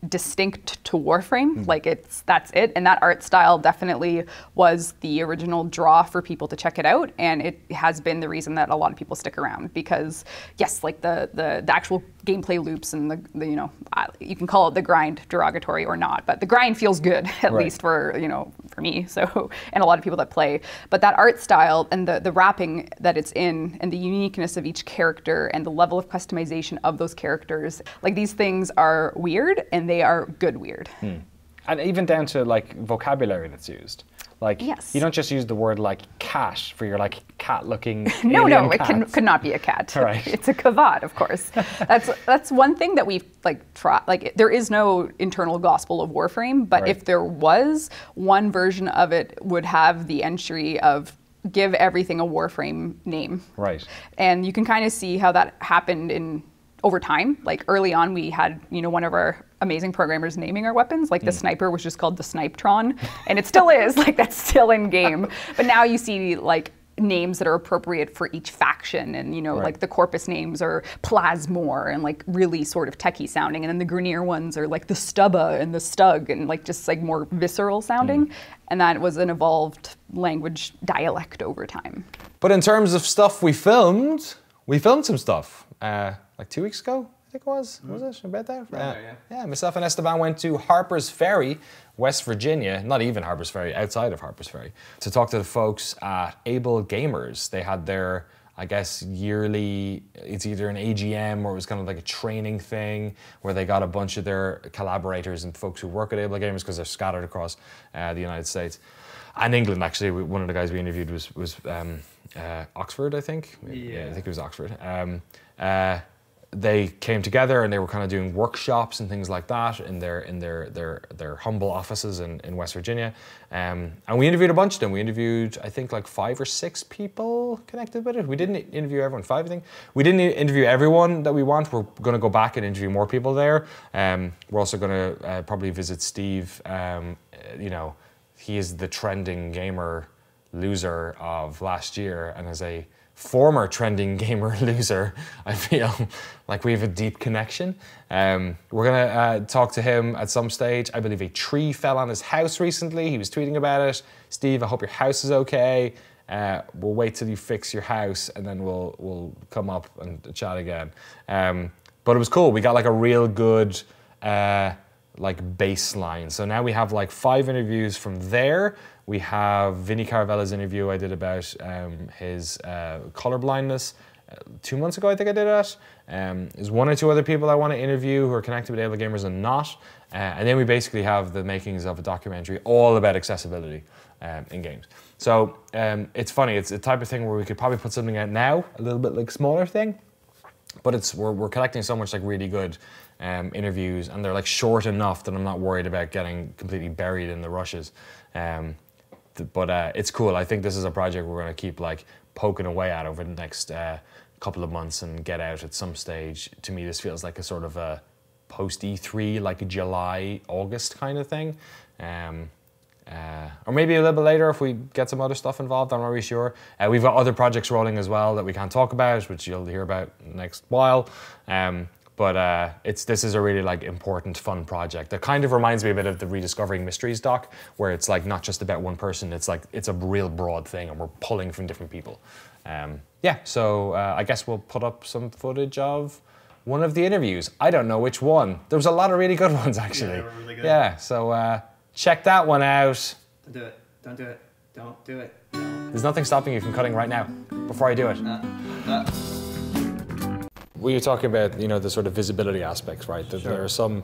[SPEAKER 8] distinct to Warframe. Like that's it, and that art style definitely was the original draw for people to check it out, and it has been the reason that a lot of people stick around, because yes, like the actual gameplay loops and the you know, you can call it the grind derogatory or not, but the grind feels good, at least for, you know, for me, so, and a lot of people that play. But that art style and the wrapping that it's in, and the uniqueness of each character and the level of customization of those characters, like these things are weird, and they are good weird.
[SPEAKER 3] And even down to like vocabulary that's used. Like,
[SPEAKER 8] yes.
[SPEAKER 3] You don't just use the word like cat for your like cat-looking
[SPEAKER 8] No,
[SPEAKER 3] alien
[SPEAKER 8] it
[SPEAKER 3] cats.
[SPEAKER 8] could not be a cat.
[SPEAKER 3] Right.
[SPEAKER 8] It's a kavad, of course. That's one thing that we've like tried. Like, there is no internal gospel of Warframe, but if there was, one version of it would have the entry of give everything a Warframe name.
[SPEAKER 3] Right.
[SPEAKER 8] And you can kind of see how that happened over time. Like early on, we had, you know, one of our amazing programmers naming our weapons. Like the sniper was just called the Snipetron, and it still is. Like that's still in game. But now you see like names that are appropriate for each faction, and you know, like the Corpus names are Plasmor and like really sort of techie sounding, and then the Grineer ones are like the Stubba and the Stug, and like just like more visceral sounding. And that was an evolved language dialect over time.
[SPEAKER 1] But in terms of stuff we filmed some stuff. Like 2 weeks ago, I think it was. Was it about that? Yeah, myself and Esteban went to Harper's Ferry, West Virginia, not even Harper's Ferry, outside of Harper's Ferry, to talk to the folks at AbleGamers. They had their, I guess, yearly, it's either an AGM or it was kind of like a training thing where they got a bunch of their collaborators and folks who work at AbleGamers, because they're scattered across the United States. And England, actually. One of the guys we interviewed was Oxford, I think. Yeah, I think it was Oxford. They came together and they were kind of doing workshops and things like that in their humble offices in West Virginia. And we interviewed a bunch of them. We interviewed, I think, like 5 or 6 people connected with it. We didn't interview everyone, 5, I think. We didn't interview everyone that we want. We're going to go back and interview more people there. We're also going to probably visit Steve. You know, he is the trending gamer loser of last year, and as a former trending gamer loser, I feel like we have a deep connection. We're gonna talk to him at some stage. I believe a tree fell on his house recently. He was tweeting about it. Steve, I hope your house is okay. We'll wait till you fix your house, and then we'll come up and chat again. But it was cool. We got like a real good like baseline. So now we have like 5 interviews from there. We have Vinny Caravella's interview I did about his color blindness 2 months ago. I think I did that. There's 1 or 2 other people I want to interview who are connected with AbleGamers and not. And then we basically have the makings of a documentary all about accessibility in games. So it's funny. It's the type of thing where we could probably put something out now, a little bit like smaller thing. But we're collecting so much like really good interviews, and they're like short enough that I'm not worried about getting completely buried in the rushes. But it's cool. I think this is a project we're going to keep like poking away at over the next couple of months and get out at some stage. To me, this feels like a sort of a post E3, like a July, August kind of thing. Or maybe a little bit later if we get some other stuff involved, I'm not really sure. We've got other projects rolling as well that we can't talk about, which you'll hear about next while. But this is a really like important, fun project that kind of reminds me a bit of the Rediscovering Mysteries doc, where it's like not just about one person, it's like it's a real broad thing and we're pulling from different people. Yeah, so I guess we'll put up some footage of one of the interviews. I don't know which one. There was a lot of really good ones actually.
[SPEAKER 4] Yeah, they were really good.
[SPEAKER 1] Yeah, so check that one out.
[SPEAKER 4] Don't do it. Don't do it. Don't do it.
[SPEAKER 1] There's nothing stopping you from cutting right now, before I do it. We were talking about, you know, the sort of visibility aspects, right? That there are some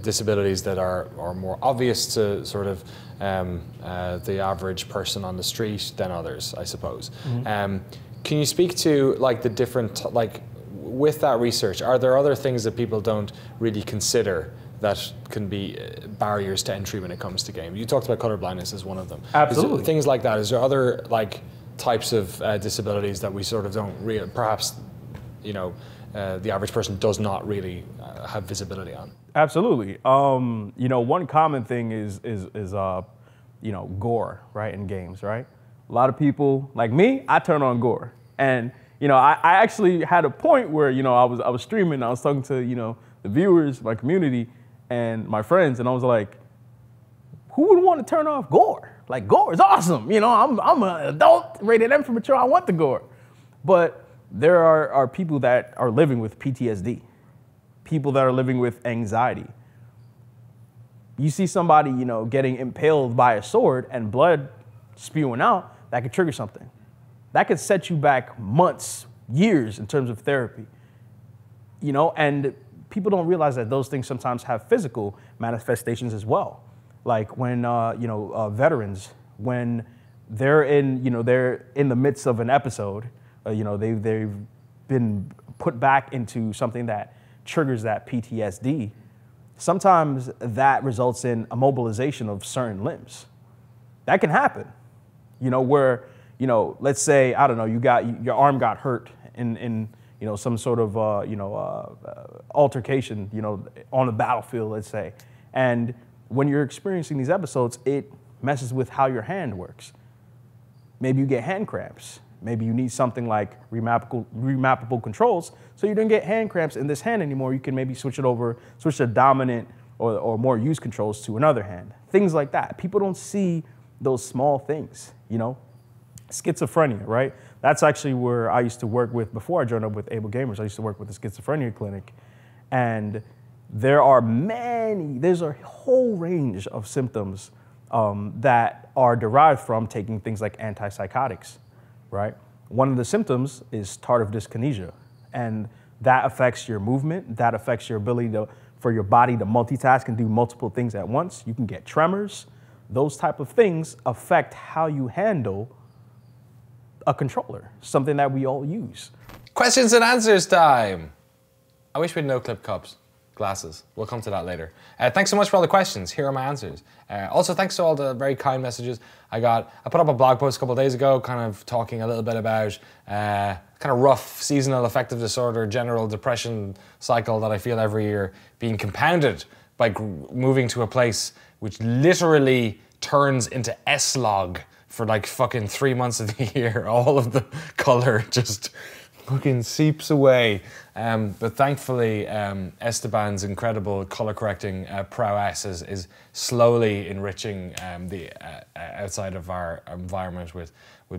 [SPEAKER 1] disabilities that are more obvious to sort of the average person on the street than others, I suppose. Can you speak to like the different, like with that research, are there other things that people don't really consider that can be barriers to entry when it comes to games? You talked about color blindness as one of them.
[SPEAKER 9] Absolutely.
[SPEAKER 1] Things like that. Is there other like types of disabilities that we sort of don't really, perhaps, you know, the average person does not really have visibility on?
[SPEAKER 9] Absolutely. You know, one common thing is you know, gore, right, in games, right? A lot of people, like me, I turn on gore. And, you know, I actually had a point where, you know, I was streaming, I was talking to, you know, the viewers, my community, and my friends, and I was like, who would want to turn off gore? Like, gore is awesome. You know, I'm an adult, rated M for mature, I want the gore. But there are people that are living with PTSD, people that are living with anxiety. You see somebody, you know, getting impaled by a sword and blood spewing out, that could trigger something. That could set you back months, years in terms of therapy. You know, and people don't realize that those things sometimes have physical manifestations as well. Like when, you know, veterans, when they're in, you know, they're in the midst of an episode, you know, they've been put back into something that triggers that PTSD. Sometimes that results in immobilization of certain limbs. That can happen, you know, where, you know, let's say, I don't know, your arm got hurt in you know, some sort of, you know, altercation, you know, on the battlefield, let's say. And when you're experiencing these episodes, it messes with how your hand works. Maybe you get hand cramps. Maybe you need something like remappable controls, so you don't get hand cramps in this hand anymore. You can maybe switch the dominant or more used controls to another hand. Things like that. People don't see those small things, you know? Schizophrenia, right? That's actually where I used to work with, before I joined up with AbleGamers, I used to work with the schizophrenia clinic. And there's a whole range of symptoms that are derived from taking things like antipsychotics, right? One of the symptoms is tardive dyskinesia, and that affects your movement, that affects your ability for your body to multitask and do multiple things at once. You can get tremors. Those type of things affect how you handle a controller, something that we all use.
[SPEAKER 1] Questions and answers time. I wish we had Noclip cups, glasses. We'll come to that later. Thanks so much for all the questions. Here are my answers. Also, thanks to all the very kind messages I got. I put up a blog post a couple of days ago, kind of talking a little bit about kind of rough seasonal affective disorder, general depression cycle that I feel every year being compounded by moving to a place which literally turns into S-log for like fucking 3 months of the year. All of the color just fucking seeps away. But thankfully, Esteban's incredible color correcting prowess is slowly enriching the outside of our environment with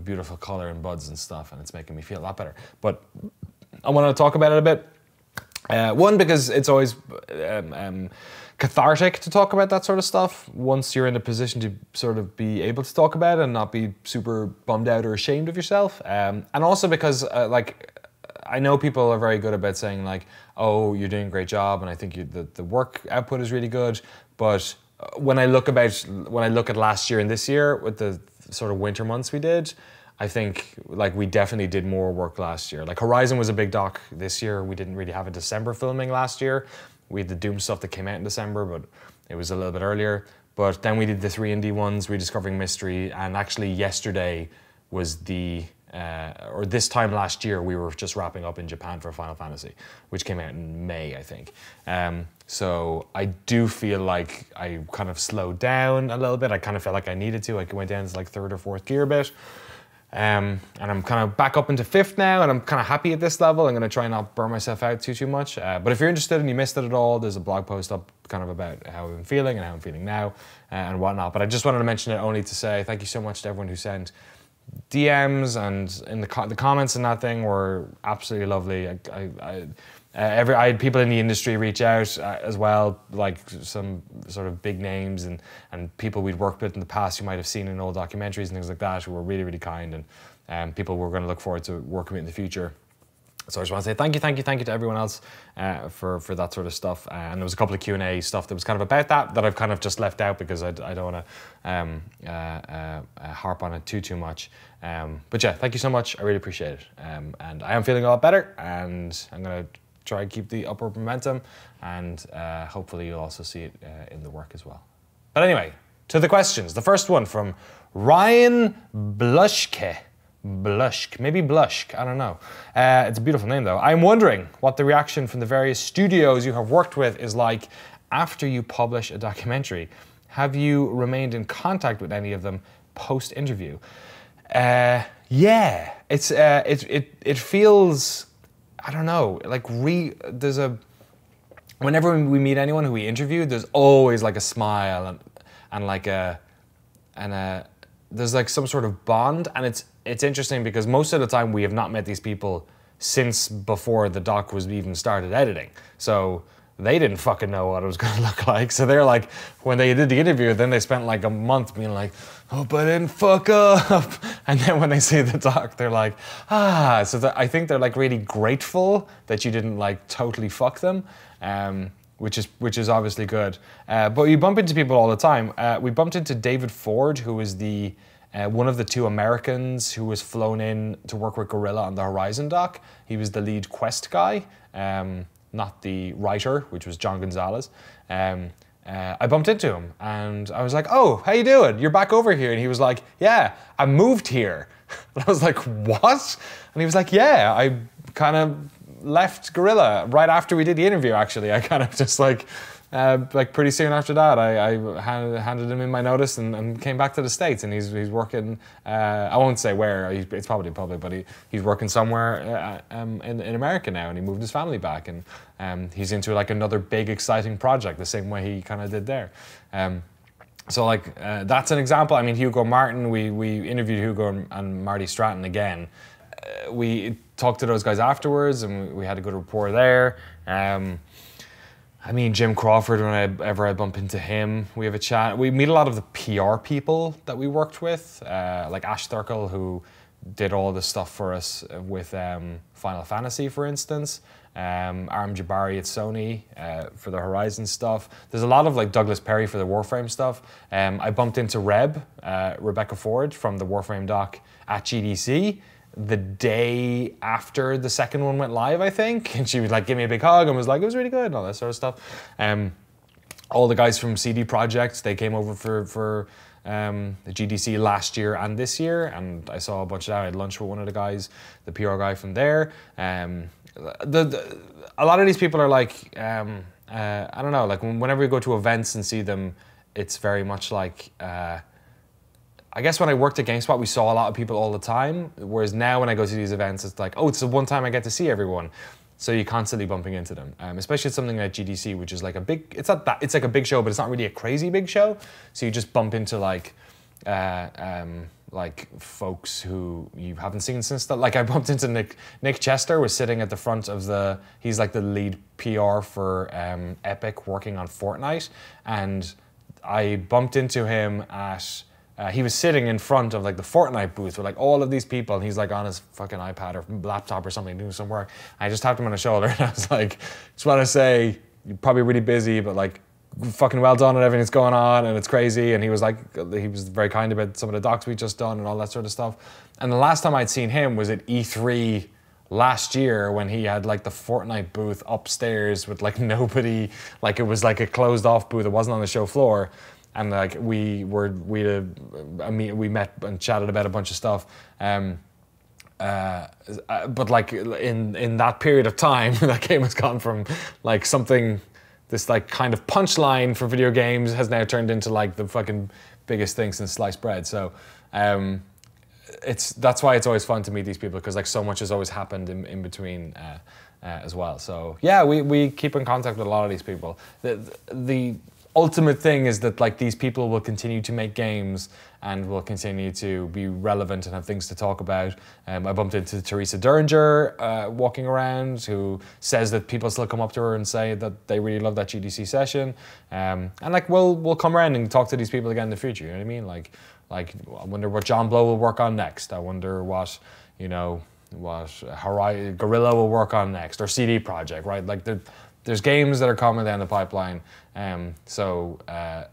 [SPEAKER 1] beautiful color and buds and stuff, and it's making me feel a lot better. But I want to talk about it a bit. One, because it's always cathartic to talk about that sort of stuff once you're in a position to sort of be able to talk about it and not be super bummed out or ashamed of yourself. And also because like, I know people are very good about saying like, oh, you're doing a great job, and I think the work output is really good. But when I look at last year and this year with the sort of winter months we did, I think like we definitely did more work last year. Like Horizon was a big doc this year. We didn't really have a December filming last year. We had the Doom stuff that came out in December, but it was a little bit earlier. But then we did the 3 indie ones, Rediscovering Mystery, and actually yesterday was or this time last year, we were just wrapping up in Japan for Final Fantasy, which came out in May, I think. So I do feel like I kind of slowed down a little bit. I kind of felt like I needed to. I went down to like 3rd or 4th gear a bit. And I'm kind of back up into 5th now, and I'm kind of happy at this level. I'm going to try and not burn myself out too much. But if you're interested and you missed it at all, there's a blog post up kind of about how I'm feeling and how I'm feeling now and whatnot. But I just wanted to mention it only to say thank you so much to everyone who sent DMs, and in the comments and that thing were absolutely lovely. I had people in the industry reach out as well, like some sort of big names and people we'd worked with in the past you might have seen in old documentaries and things like that, who were really, really kind, and people we're going to look forward to working with in the future. So I just want to say thank you to everyone else for that sort of stuff. And there was a couple of Q&A stuff that was kind of about that I've kind of just left out because I don't want to harp on it too much. But yeah, thank you so much. I really appreciate it. And I am feeling a lot better, and I'm going to try and keep the upward momentum, and hopefully you'll also see it in the work as well. But anyway, to the questions. The first one from Ryan Blushke. Maybe Blushk, I don't know. It's a beautiful name though. I'm wondering what the reaction from the various studios you have worked with is like after you publish a documentary. Have you remained in contact with any of them post-interview? Yeah, it feels, I don't know, like whenever we meet anyone who we interviewed, there's always like a smile and there's like some sort of bond, and it's interesting because most of the time we have not met these people since before the doc was even started editing. So they didn't fucking know what it was going to look like. So they're like, when they did the interview, then they spent like a month being like, hope I didn't fuck up. And then when they see the doc, they're like, ah. So I think they're like really grateful that you didn't like totally fuck them. Which is obviously good. But you bump into people all the time. We bumped into David Ford, who was the one of the 2 Americans who was flown in to work with Gorilla on the Horizon doc. He was the lead quest guy, not the writer, which was John Gonzalez. I bumped into him and I was like, oh, how you doing? You're back over here. And he was like, yeah, I moved here. And I was like, what? And he was like, yeah, I kind of left Gorilla right after we did the interview, actually. I kind of just like pretty soon after that, I handed him in my notice and came back to the States, and he's working, I won't say where, it's probably public, but he's working somewhere in America now, and he moved his family back, and he's into like another big exciting project, the same way he kind of did there. So like, that's an example. I mean, Hugo Martin, we interviewed Hugo and Marty Stratton again. We talked to those guys afterwards, and we had a good rapport there. I mean, Jim Crawford, whenever I bump into him, we have a chat. We meet a lot of the PR people that we worked with, like Ash Thurkel, who did all the stuff for us with Final Fantasy, for instance. Aram Jabari at Sony for the Horizon stuff. There's a lot of like Douglas Perry for the Warframe stuff. I bumped into Rebecca Ford from the Warframe doc at GDC the day after the second one went live, I think. And she would like give me a big hug and was like, it was really good and all that sort of stuff. All the guys from CD Projekt, they came over for the GDC last year and this year, and I saw a bunch of that. I had lunch with one of the guys, the PR guy from there. A lot of these people are like, I don't know, like whenever you go to events and see them, it's very much like, I guess when I worked at GameSpot, we saw a lot of people all the time, whereas now when I go to these events, it's like, oh, it's the one time I get to see everyone. So you're constantly bumping into them, especially at something like GDC, which is like a big, it's like a big show, but it's not really a crazy big show. So you just bump into like folks who you haven't seen since that. Like I bumped into Nick Chester was sitting at the front of he's like the lead PR for Epic working on Fortnite. And I bumped into him at, he was sitting in front of like the Fortnite booth with like all of these people, and he's like on his fucking iPad or laptop or something doing some work. I just tapped him on the shoulder and I was like, just want to say, you're probably really busy, but like, fucking well done and everything's going on and it's crazy. And he was very kind about some of the docs we just done and all that sort of stuff. And the last time I'd seen him was at E3 last year when he had like the Fortnite booth upstairs with like nobody, like it was like a closed off booth. It wasn't on the show floor. And like we met and chatted about a bunch of stuff. But like in that period of time, that game has gone from like something, this like kind of punchline for video games has now turned into like the fucking biggest thing since sliced bread. So that's why it's always fun to meet these people, because like so much has always happened in between as well. So yeah, we keep in contact with a lot of these people. The ultimate thing is that like these people will continue to make games and will continue to be relevant and have things to talk about. I bumped into Teresa Duringer walking around, who says that people still come up to her and say that they really love that GDC session. And like we'll come around and talk to these people again in the future. You know what I mean? Like I wonder what John Blow will work on next. I wonder what Guerrilla will work on next, or CD Projekt, right? Like there's games that are coming down the pipeline. So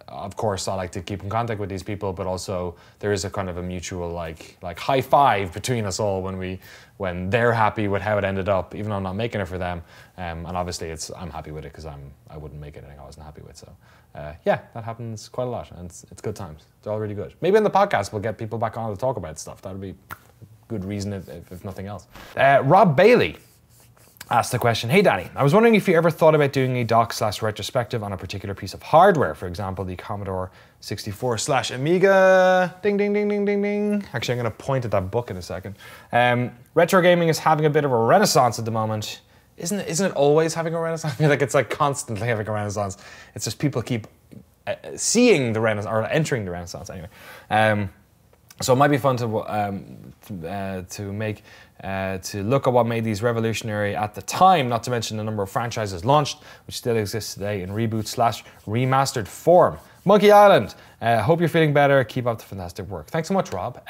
[SPEAKER 1] of course I like to keep in contact with these people, but also there is a kind of a mutual like high five between us all when they're happy with how it ended up, even though I'm not making it for them. And obviously I'm happy with it because I wouldn't make anything I wasn't happy with. So yeah, that happens quite a lot, and it's good times. It's all really good. Maybe in the podcast we'll get people back on to talk about stuff. That would be good reason if nothing else. Rob Bailey asked the question, hey Danny, I was wondering if you ever thought about doing a doc/retrospective on a particular piece of hardware, for example, the Commodore 64/Amiga, ding, ding, ding, ding, ding, ding. Actually, I'm gonna point at that book in a second. Retro gaming is having a bit of a renaissance at the moment. Isn't it always having a renaissance? I feel like it's like constantly having a renaissance. It's just people keep seeing the renaissance, or entering the renaissance anyway. So it might be fun to look at what made these revolutionary at the time, not to mention the number of franchises launched, which still exists today in reboot/remastered form. Monkey Island, hope you're feeling better. Keep up the fantastic work. Thanks so much, Rob.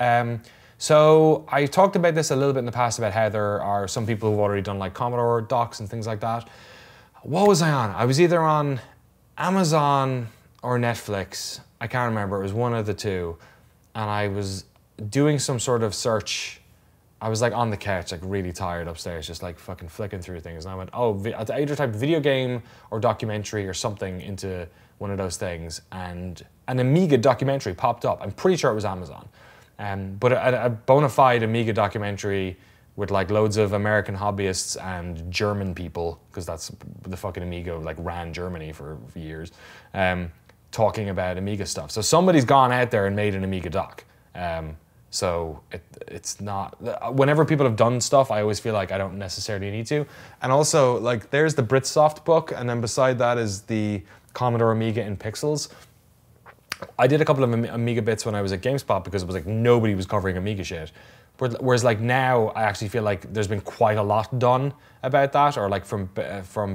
[SPEAKER 1] So I talked about this a little bit in the past about how there are some people who've already done like Commodore docs and things like that. What was I on? I was either on Amazon or Netflix. I can't remember. It was one of the two. And I was doing some sort of search. I was like on the couch, like really tired upstairs, just like fucking flicking through things. And I went, oh, I either typed video game or documentary or something into one of those things. And an Amiga documentary popped up. I'm pretty sure it was Amazon. But a bona fide Amiga documentary with like loads of American hobbyists and German people, because that's the fucking Amiga like ran Germany for years. Talking about Amiga stuff. So somebody's gone out there and made an Amiga doc. So it's not, whenever people have done stuff, I always feel like I don't necessarily need to. And also, like, there's the Britsoft book, and then beside that is the Commodore Amiga in Pixels. I did a couple of Amiga bits when I was at GameSpot because it was like nobody was covering Amiga shit. Whereas like now, I actually feel like there's been quite a lot done about that, or like from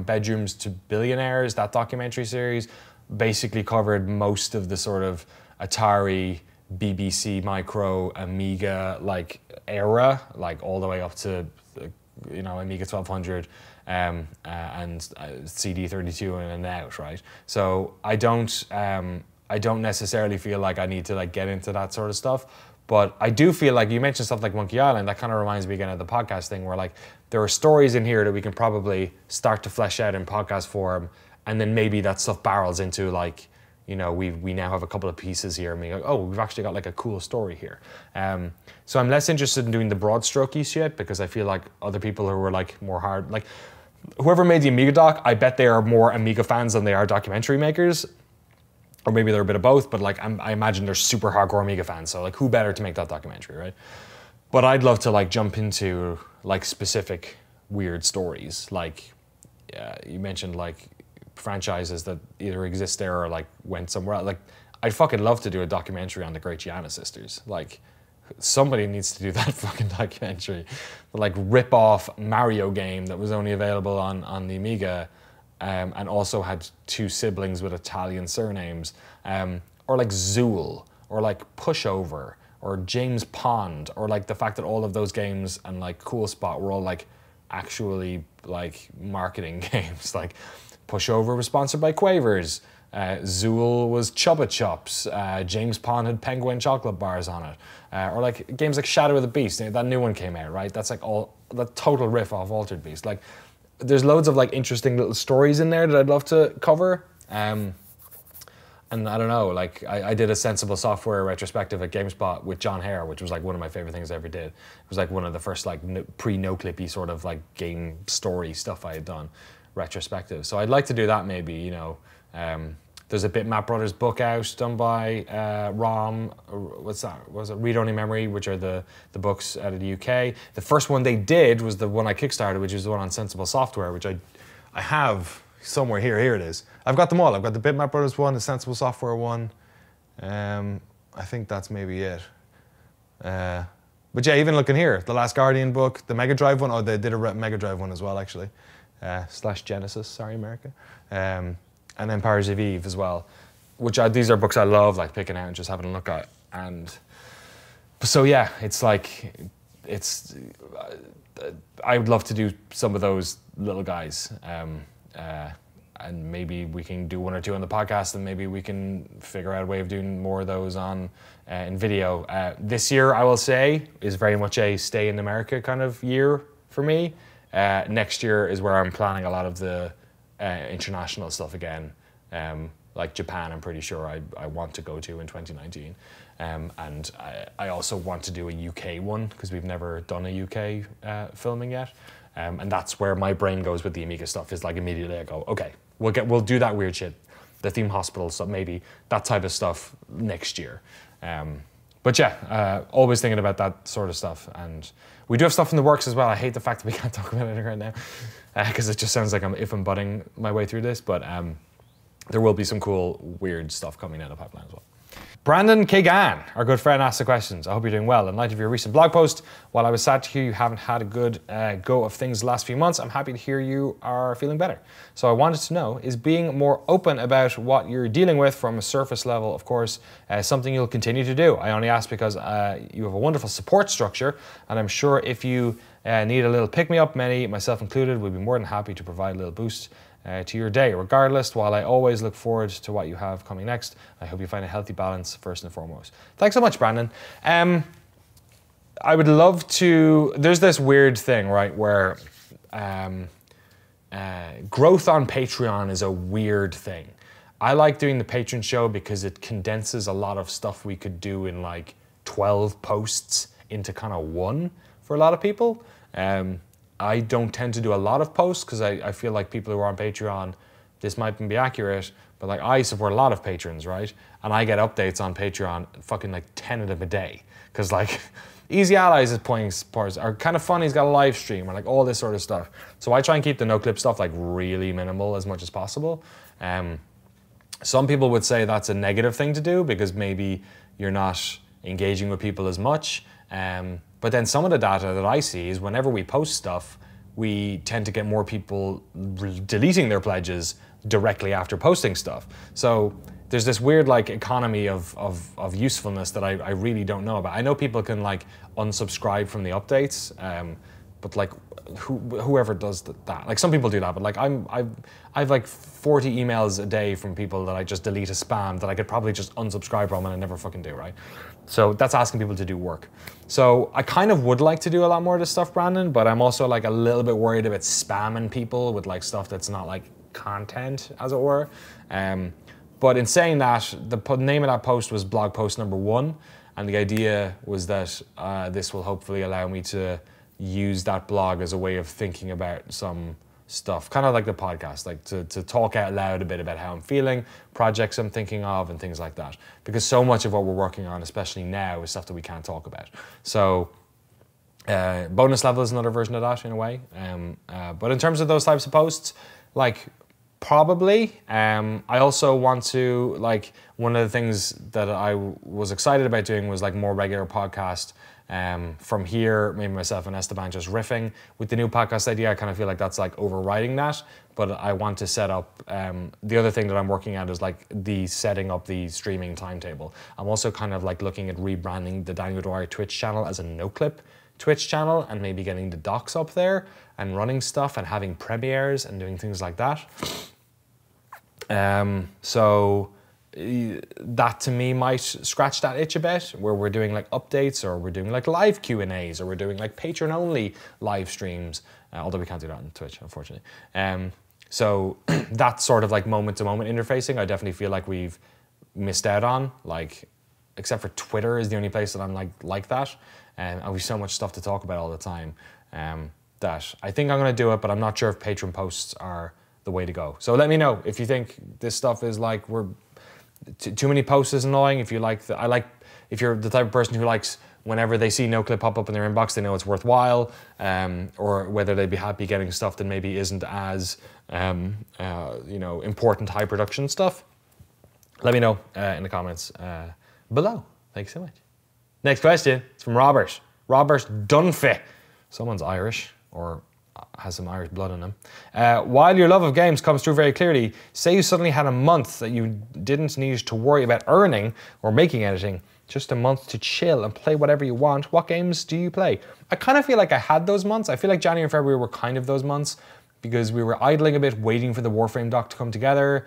[SPEAKER 1] Bedrooms to Billionaires, that documentary series basically covered most of the sort of Atari, BBC Micro, Amiga like era, like all the way up to Amiga 1200 and CD32 and out, right? So I don't necessarily feel like I need to like get into that sort of stuff, but I do feel like you mentioned stuff like Monkey Island. That kind of reminds me again of the podcast thing, where like there are stories in here that we can probably start to flesh out in podcast form. And then maybe that stuff barrels into like, we now have a couple of pieces here, and we go, oh, we've actually got like a cool story here. So I'm less interested in doing the broad strokey shit, because I feel like other people who were like more hard, like whoever made the Amiga doc, I bet they are more Amiga fans than they are documentary makers. Or maybe they're a bit of both, but like I imagine they're super hardcore Amiga fans. So like who better to make that documentary, right? But I'd love to like jump into like specific weird stories. Like you mentioned like franchises that either exist there or like went somewhere else. Like I'd fucking love to do a documentary on the Great Gianna sisters. Like somebody needs to do that fucking documentary. Like rip off Mario game that was only available on the Amiga, and also had two siblings with Italian surnames, or like Zool, or like Pushover, or James Pond, or like the fact that all of those games and like Cool Spot were all like actually like marketing games. Like Pushover was sponsored by Quavers. Zool was Chupa Chups. James Pond had penguin chocolate bars on it. Or like games like Shadow of the Beast, that new one came out, right? That's like all the total riff off Altered Beast. Like, there's loads of like interesting little stories in there that I'd love to cover. And I don't know, like I did a Sensible Software retrospective at GameSpot with John Hare, which was like one of my favorite things I ever did. It was like one of the first like pre-no-clippy sort of like game story stuff I had done, retrospective. So I'd like to do that maybe, you know. There's a Bitmap Brothers book out done by ROM, what's that? Was it Read Only Memory, which are the books out of the UK. The first one they did was the one I kickstarted, which is the one on Sensible Software, which I have somewhere here. Here it is. I've got them all. I've got the Bitmap Brothers one, the Sensible Software one. I think that's maybe it. But yeah, even looking here, the Last Guardian book, the Mega Drive one. Oh, they did a Mega Drive one as well, actually. / Genesis, sorry, America. And Empires of Eve as well, which these are books I love, like picking out and just having a look at. And so yeah, it's like, I would love to do some of those little guys. And maybe we can do 1 or 2 on the podcast, and maybe we can figure out a way of doing more of those on in video. This year, I will say, is very much a stay in America kind of year for me. Next year is where I'm planning a lot of the international stuff again. Like Japan, I'm pretty sure I want to go to in 2019. And I also want to do a UK one, because we've never done a UK filming yet. And that's where my brain goes with the Amiga stuff, is like immediately I go, okay, we'll do that weird shit, the theme hospital stuff, maybe that type of stuff next year. But yeah, always thinking about that sort of stuff. And we do have stuff in the works as well. I hate the fact that we can't talk about it right now, because it just sounds like I'm butting my way through this, but there will be some cool, weird stuff coming down the pipeline as well. Brandon Kagan, our good friend, asked the questions. I hope you're doing well. In light of your recent blog post, while I was sad to hear you haven't had a good go of things the last few months, I'm happy to hear you are feeling better. So I wanted to know, is being more open about what you're dealing with from a surface level, of course, something you'll continue to do? I only ask because you have a wonderful support structure, and I'm sure if you need a little pick-me-up, many, myself included, would be more than happy to provide a little boost to your day. Regardless, while I always look forward to what you have coming next, I hope you find a healthy balance first and foremost. Thanks so much, Brandon. I would love to, there's this weird thing, right, where growth on Patreon is a weird thing. I like doing the Patron Show because it condenses a lot of stuff we could do in like 12 posts into kind of one for a lot of people. I don't tend to do a lot of posts because I feel like people who are on Patreon, this might be accurate, but like I support a lot of patrons, right? And I get updates on Patreon, fucking like 10 of them a day. Because like Easy Allies is playing parts, or Kinda Funny's got a live stream, or like all this sort of stuff. So I try and keep the no-clip stuff like really minimal as much as possible. Some people would say that's a negative thing to do because maybe you're not engaging with people as much. But then some of the data that I see is whenever we post stuff, we tend to get more people deleting their pledges directly after posting stuff. So there's this weird like economy of usefulness that I really don't know about. I know people can like unsubscribe from the updates, but like whoever does that, like some people do that, but like I've like 40 emails a day from people that I just delete as spam that I could probably just unsubscribe from and I never fucking do, right? So that's asking people to do work. So I kind of would like to do a lot more of this stuff, Brandon, but I'm also like a little bit worried about spamming people with like stuff that's not like content, as it were. But in saying that, the name of that post was blog post number 1, and the idea was that this will hopefully allow me to use that blog as a way of thinking about some stuff, kind of like the podcast, like to talk out loud a bit about how I'm feeling, projects I'm thinking of, and things like that. Because so much of what we're working on, especially now, is stuff that we can't talk about. So bonus level is another version of that in a way. But in terms of those types of posts, like probably. I also want to, like, one of the things that I was excited about doing was like more regular podcast. From here, maybe myself and Esteban just riffing. With the new podcast idea, I kind of feel like that's like overriding that, but I want to set up, the other thing that I'm working at is like setting up the streaming timetable. I'm also kind of like looking at rebranding the Daniel Dwyer Twitch channel as a no-clip Twitch channel, and maybe getting the docs up there and running stuff and having premieres and doing things like that. So that to me might scratch that itch a bit, where we're doing like updates, or we're doing like live Q&As, or we're doing like Patreon only live streams, although we can't do that on Twitch, unfortunately. So that sort of like moment to moment interfacing, I definitely feel like we've missed out on, like, except for Twitter is the only place that I'm like that. And we've so much stuff to talk about all the time, that I think I'm gonna do it, but I'm not sure if Patreon posts are the way to go. So let me know if you think this stuff is like, too many posts is annoying. If you like, if you're the type of person who likes whenever they see Noclip pop up in their inbox, they know it's worthwhile, or whether they'd be happy getting stuff that maybe isn't as, important high production stuff. Let me know in the comments below. Thanks so much. Next question, it's from Robert. Robert Dunphy. Someone's Irish, or has some Irish blood in them. While your love of games comes through very clearly, say you suddenly had a month that you didn't need to worry about earning or making anything, just a month to chill and play whatever you want, what games do you play? I kind of feel like I had those months. I feel like January and February were kind of those months, because we were idling a bit, waiting for the Warframe doc to come together.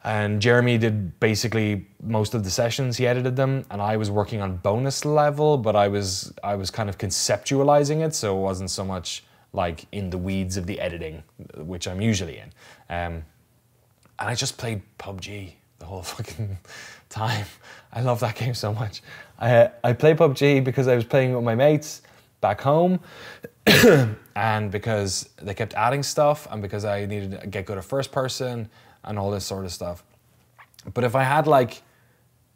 [SPEAKER 1] And Jeremy did basically most of the sessions, he edited them, and I was working on bonus level, but I was kind of conceptualizing it, so it wasn't so much like in the weeds of the editing, which I'm usually in. And I just played PUBG the whole fucking time. I love that game so much. I play PUBG because I was playing with my mates back home, and because they kept adding stuff, and because I needed to get good at first person and all this sort of stuff. But if I had like,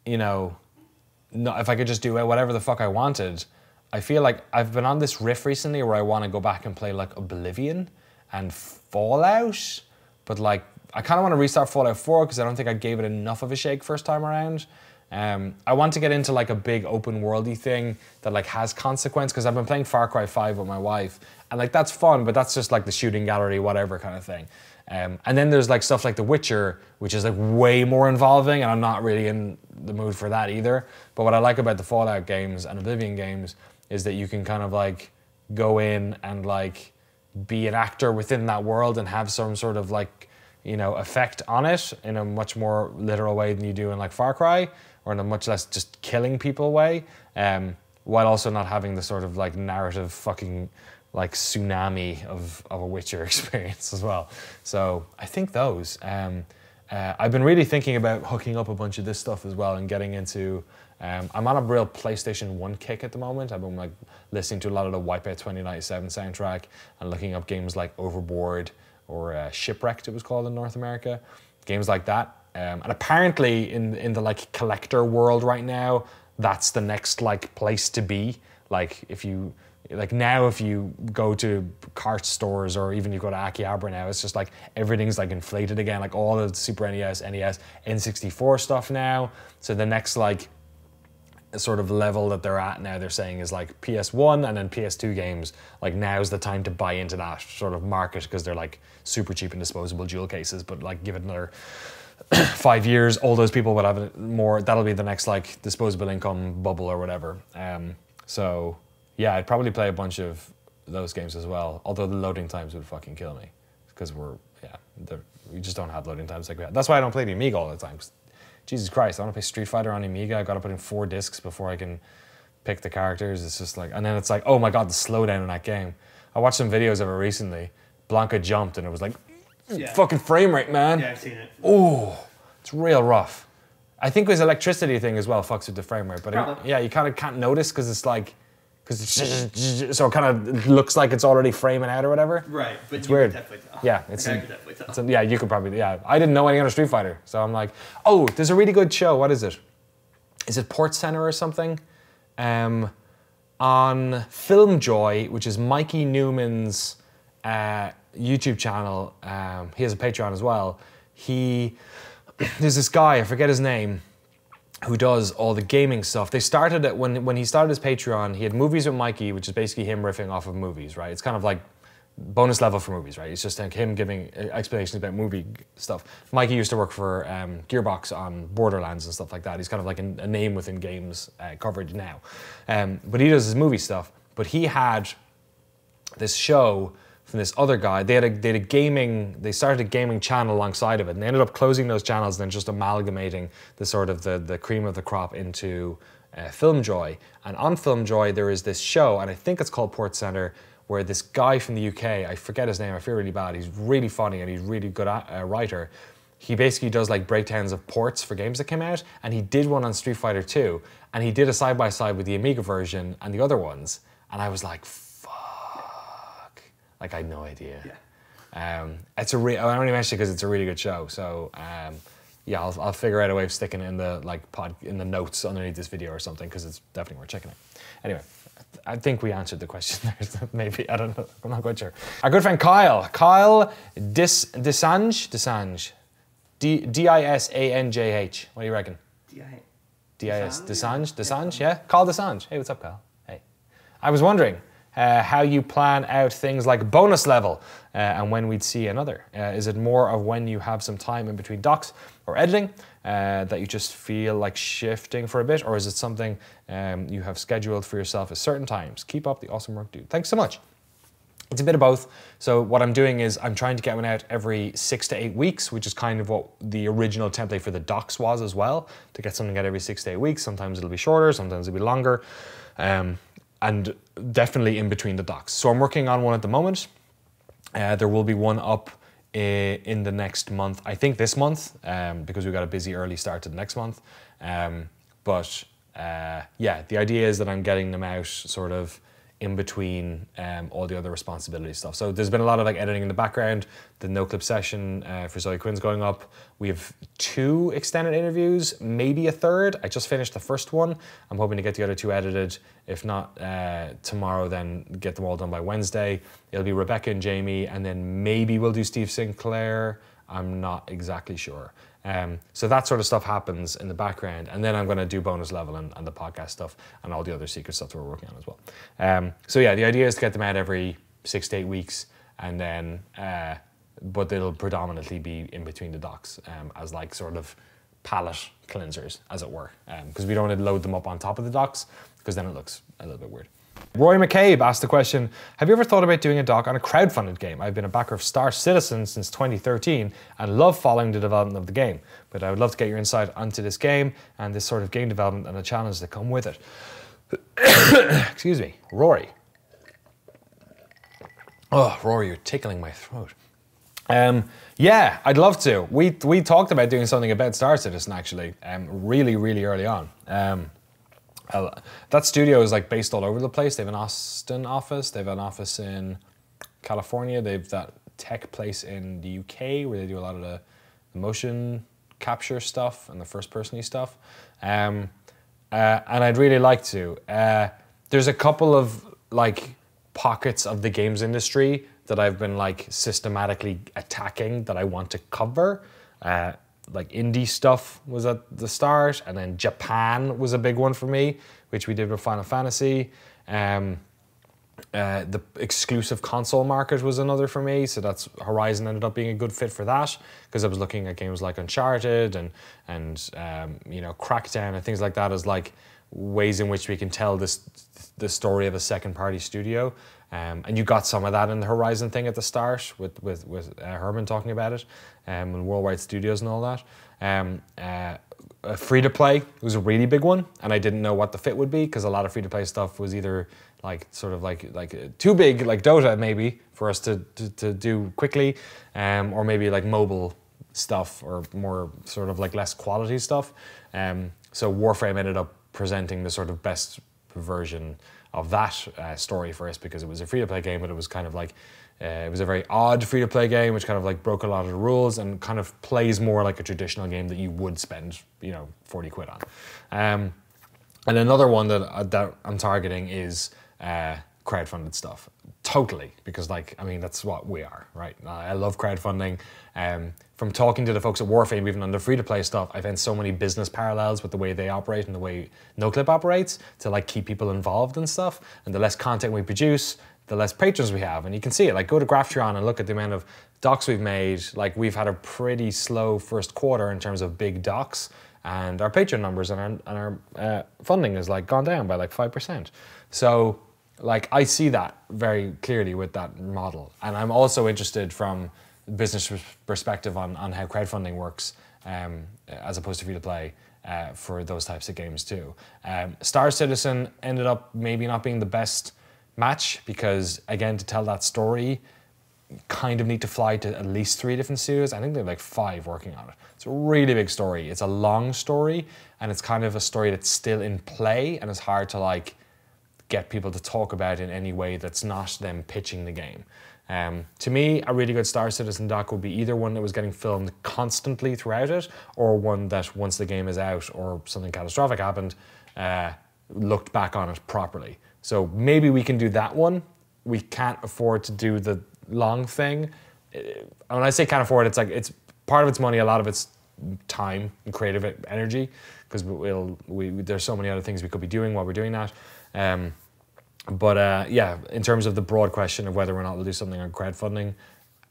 [SPEAKER 1] if I could just do whatever the fuck I wanted, I feel like I've been on this riff recently where I want to go back and play like Oblivion and Fallout, but like I kind of want to restart Fallout 4 because I don't think I gave it enough of a shake first time around. I want to get into like a big open worldy thing that like has consequence, because I've been playing Far Cry 5 with my wife, and like that's fun, but that's just like the shooting gallery, whatever kind of thing. And then there's like stuff like The Witcher, which is like way more involving, and I'm not really in the mood for that either. But what I like about the Fallout games and Oblivion games is that you can kind of like go in and like be an actor within that world and have some sort of like, effect on it in a much more literal way than you do in like Far Cry, or in a much less just killing people way, while also not having the sort of like narrative fucking like tsunami of a Witcher experience as well. So I think those. I've been really thinking about hooking up a bunch of this stuff as well and getting into, I'm on a real PlayStation 1 kick at the moment. I've been like listening to a lot of the Wipeout 2097 soundtrack and looking up games like Overboard or Shipwrecked, it was called in North America. Games like that. And apparently in the like collector world right now, that's the next like place to be. Like if you go to cart stores, or even you go to Akihabara now, it's just like everything's like inflated again, like all the Super NES, NES, N64 stuff now. So the next like sort of level that they're at now, they're saying is like PS1 and then PS2 games. Like now's the time to buy into that sort of market, because they're like super cheap and disposable jewel cases, but like give it another 5 years, all those people will have more, that'll be the next like disposable income bubble or whatever. So yeah, I'd probably play a bunch of those games as well, although the loading times would fucking kill me, because we just don't have loading times like we had. That's why I don't play the Amiga all the time. Jesus Christ, I want to play Street Fighter on Amiga, I got to put in 4 discs before I can pick the characters. It's just like, and then it's like, oh my god, the slowdown in that game. I watched some videos of it recently. Blanca jumped and it was like, fucking frame rate, man.
[SPEAKER 2] Yeah, I've seen it.
[SPEAKER 1] Oh, it's real rough. I think his electricity thing as well fucks with the frame rate, but you kind of can't notice because it's like, so it kind of looks like it's already framing out or whatever.
[SPEAKER 2] Right, but
[SPEAKER 1] it's
[SPEAKER 2] you
[SPEAKER 1] weird.
[SPEAKER 2] could definitely tell.
[SPEAKER 1] Yeah,
[SPEAKER 2] I could definitely tell.
[SPEAKER 1] Yeah, you could probably, I didn't know anything on Street Fighter, so I'm like, oh, there's a really good show. What is it? Is it Port Center or something? On FilmJoy, which is Mikey Newman's YouTube channel. He has a Patreon as well. There's this guy, I forget his name, who does all the gaming stuff. They started it when he started his Patreon. He had Movies with Mikey, which is basically him riffing off of movies, right? It's kind of like bonus level for movies, right? It's just like him giving explanations about movie stuff. Mikey used to work for Gearbox on Borderlands and stuff like that. He's kind of like a name within games coverage now. But he does his movie stuff. But he had this show from this other guy. They started a gaming channel alongside of it, and they ended up closing those channels and then just amalgamating the sort of the cream of the crop into FilmJoy. And on FilmJoy, there is this show, and I think it's called Port Center, where this guy from the UK, I forget his name, I feel really bad, he's really funny and he's really good writer. He basically does like breakdowns of ports for games that came out, and he did one on Street Fighter 2, and he did a side-by-side with the Amiga version and the other ones, and I was like, fuck. Like, I had no idea. Yeah. I only mentioned it because it's a really good show, so yeah, I'll figure out a way of sticking it in the in the notes underneath this video or something, because it's definitely worth checking out. Anyway, I think we answered the question there. Maybe, I don't know, I'm not quite sure. Our good friend Kyle Disange. Disanjh. What do you reckon? Disange, yeah? Kyle Disange. Hey, what's up, Kyle? Hey. I was wondering how you plan out things like bonus level and when we'd see another. Is it more of when you have some time in between docs or editing that you just feel like shifting for a bit, or is it something you have scheduled for yourself at certain times? Keep up the awesome work, dude. Thanks so much. It's a bit of both. So what I'm doing is I'm trying to get one out every 6 to 8 weeks, which is kind of what the original template for the docs was as well, to get something out every 6 to 8 weeks. Sometimes it'll be shorter, sometimes it'll be longer, and definitely in between the docs. So I'm working on one at the moment. There will be one up in the next month, I think this month, because we've got a busy early start to the next month. Yeah, the idea is that I'm getting them out sort of in between all the other responsibility stuff. So there's been a lot of like editing in the background. The Noclip session for Zoe Quinn's going up. We have 2 extended interviews, maybe a third. I just finished the first one. I'm hoping to get the other 2 edited. If not tomorrow, then get them all done by Wednesday. It'll be Rebecca and Jamie, and then maybe we'll do Steve Sinclair. I'm not exactly sure. So that sort of stuff happens in the background, and then I'm going to do bonus level and the podcast stuff and all the other secret stuff that we're working on as well. So yeah, the idea is to get them out every 6 to 8 weeks, and then but it'll predominantly be in between the docs as like sort of palette cleansers, as it were, because we don't want to load them up on top of the docs, because then it looks a little bit weird. Roy McCabe asked the question, have you ever thought about doing a doc on a crowdfunded game? I've been a backer of Star Citizen since 2013 and love following the development of the game, but I would love to get your insight onto this game and this sort of game development and the challenges that come with it. Excuse me, Rory. Oh, Rory, you're tickling my throat. Yeah, I'd love to. We talked about doing something about Star Citizen actually, really, really early on. That studio is like based all over the place. They have an Austin office. They have an office in California. They have that tech place in the UK where they do a lot of the motion capture stuff and the first-person-y stuff. And I'd really like to. There's a couple of like pockets of the games industry that I've been like systematically attacking that I want to cover. Like indie stuff was at the start, and then Japan was a big one for me, which we did with Final Fantasy. The exclusive console market was another for me, so that's Horizon ended up being a good fit for that, because I was looking at games like Uncharted and you know, Crackdown and things like that as like ways in which we can tell the story of a second-party studio. And you got some of that in the Horizon thing at the start with Herman talking about it, and Worldwide Studios and all that. Free-to-play was a really big one, and I didn't know what the fit would be, because a lot of free-to-play stuff was either like sort of like too big, like Dota maybe, for us to do quickly, or maybe like mobile stuff, or more sort of like less quality stuff. So Warframe ended up presenting the sort of best version of that story for us, because it was a free-to-play game, but it was kind of like, it was a very odd free-to-play game, which kind of like broke a lot of the rules and kind of plays more like a traditional game that you would spend, you know, 40 quid on. And another one that I'm targeting is crowdfunded stuff. Totally, because like, I mean, that's what we are, right? I love crowdfunding. From talking to the folks at Warframe, even on the free-to-play stuff, I found so many business parallels with the way they operate and the way Noclip operates to like keep people involved and stuff. And the less content we produce, the less patrons we have. And you can see it, like go to Graphtron and look at the amount of docs we've made. Like we've had a pretty slow first quarter in terms of big docs, and our patron numbers and our funding has like gone down by like 5%. So like I see that very clearly with that model, and I'm also interested from business perspective on how crowdfunding works as opposed to free to play for those types of games too. Star Citizen ended up maybe not being the best match because, again, to tell that story, you kind of need to fly to at least 3 different studios. I think they have like 5 working on it. It's a really big story. It's a long story, and it's kind of a story that's still in play, and it's hard to like get people to talk about in any way that's not them pitching the game. To me, a really good Star Citizen doc would be either one that was getting filmed constantly throughout it, or one that once the game is out or something catastrophic happened, looked back on it properly. So maybe we can do that one. We can't afford to do the long thing. When I say can't afford, it's like it's part of it's money, a lot of it's time and creative energy, because there's so many other things we could be doing while we're doing that. But yeah, in terms of the broad question of whether or not we'll do something on crowdfunding,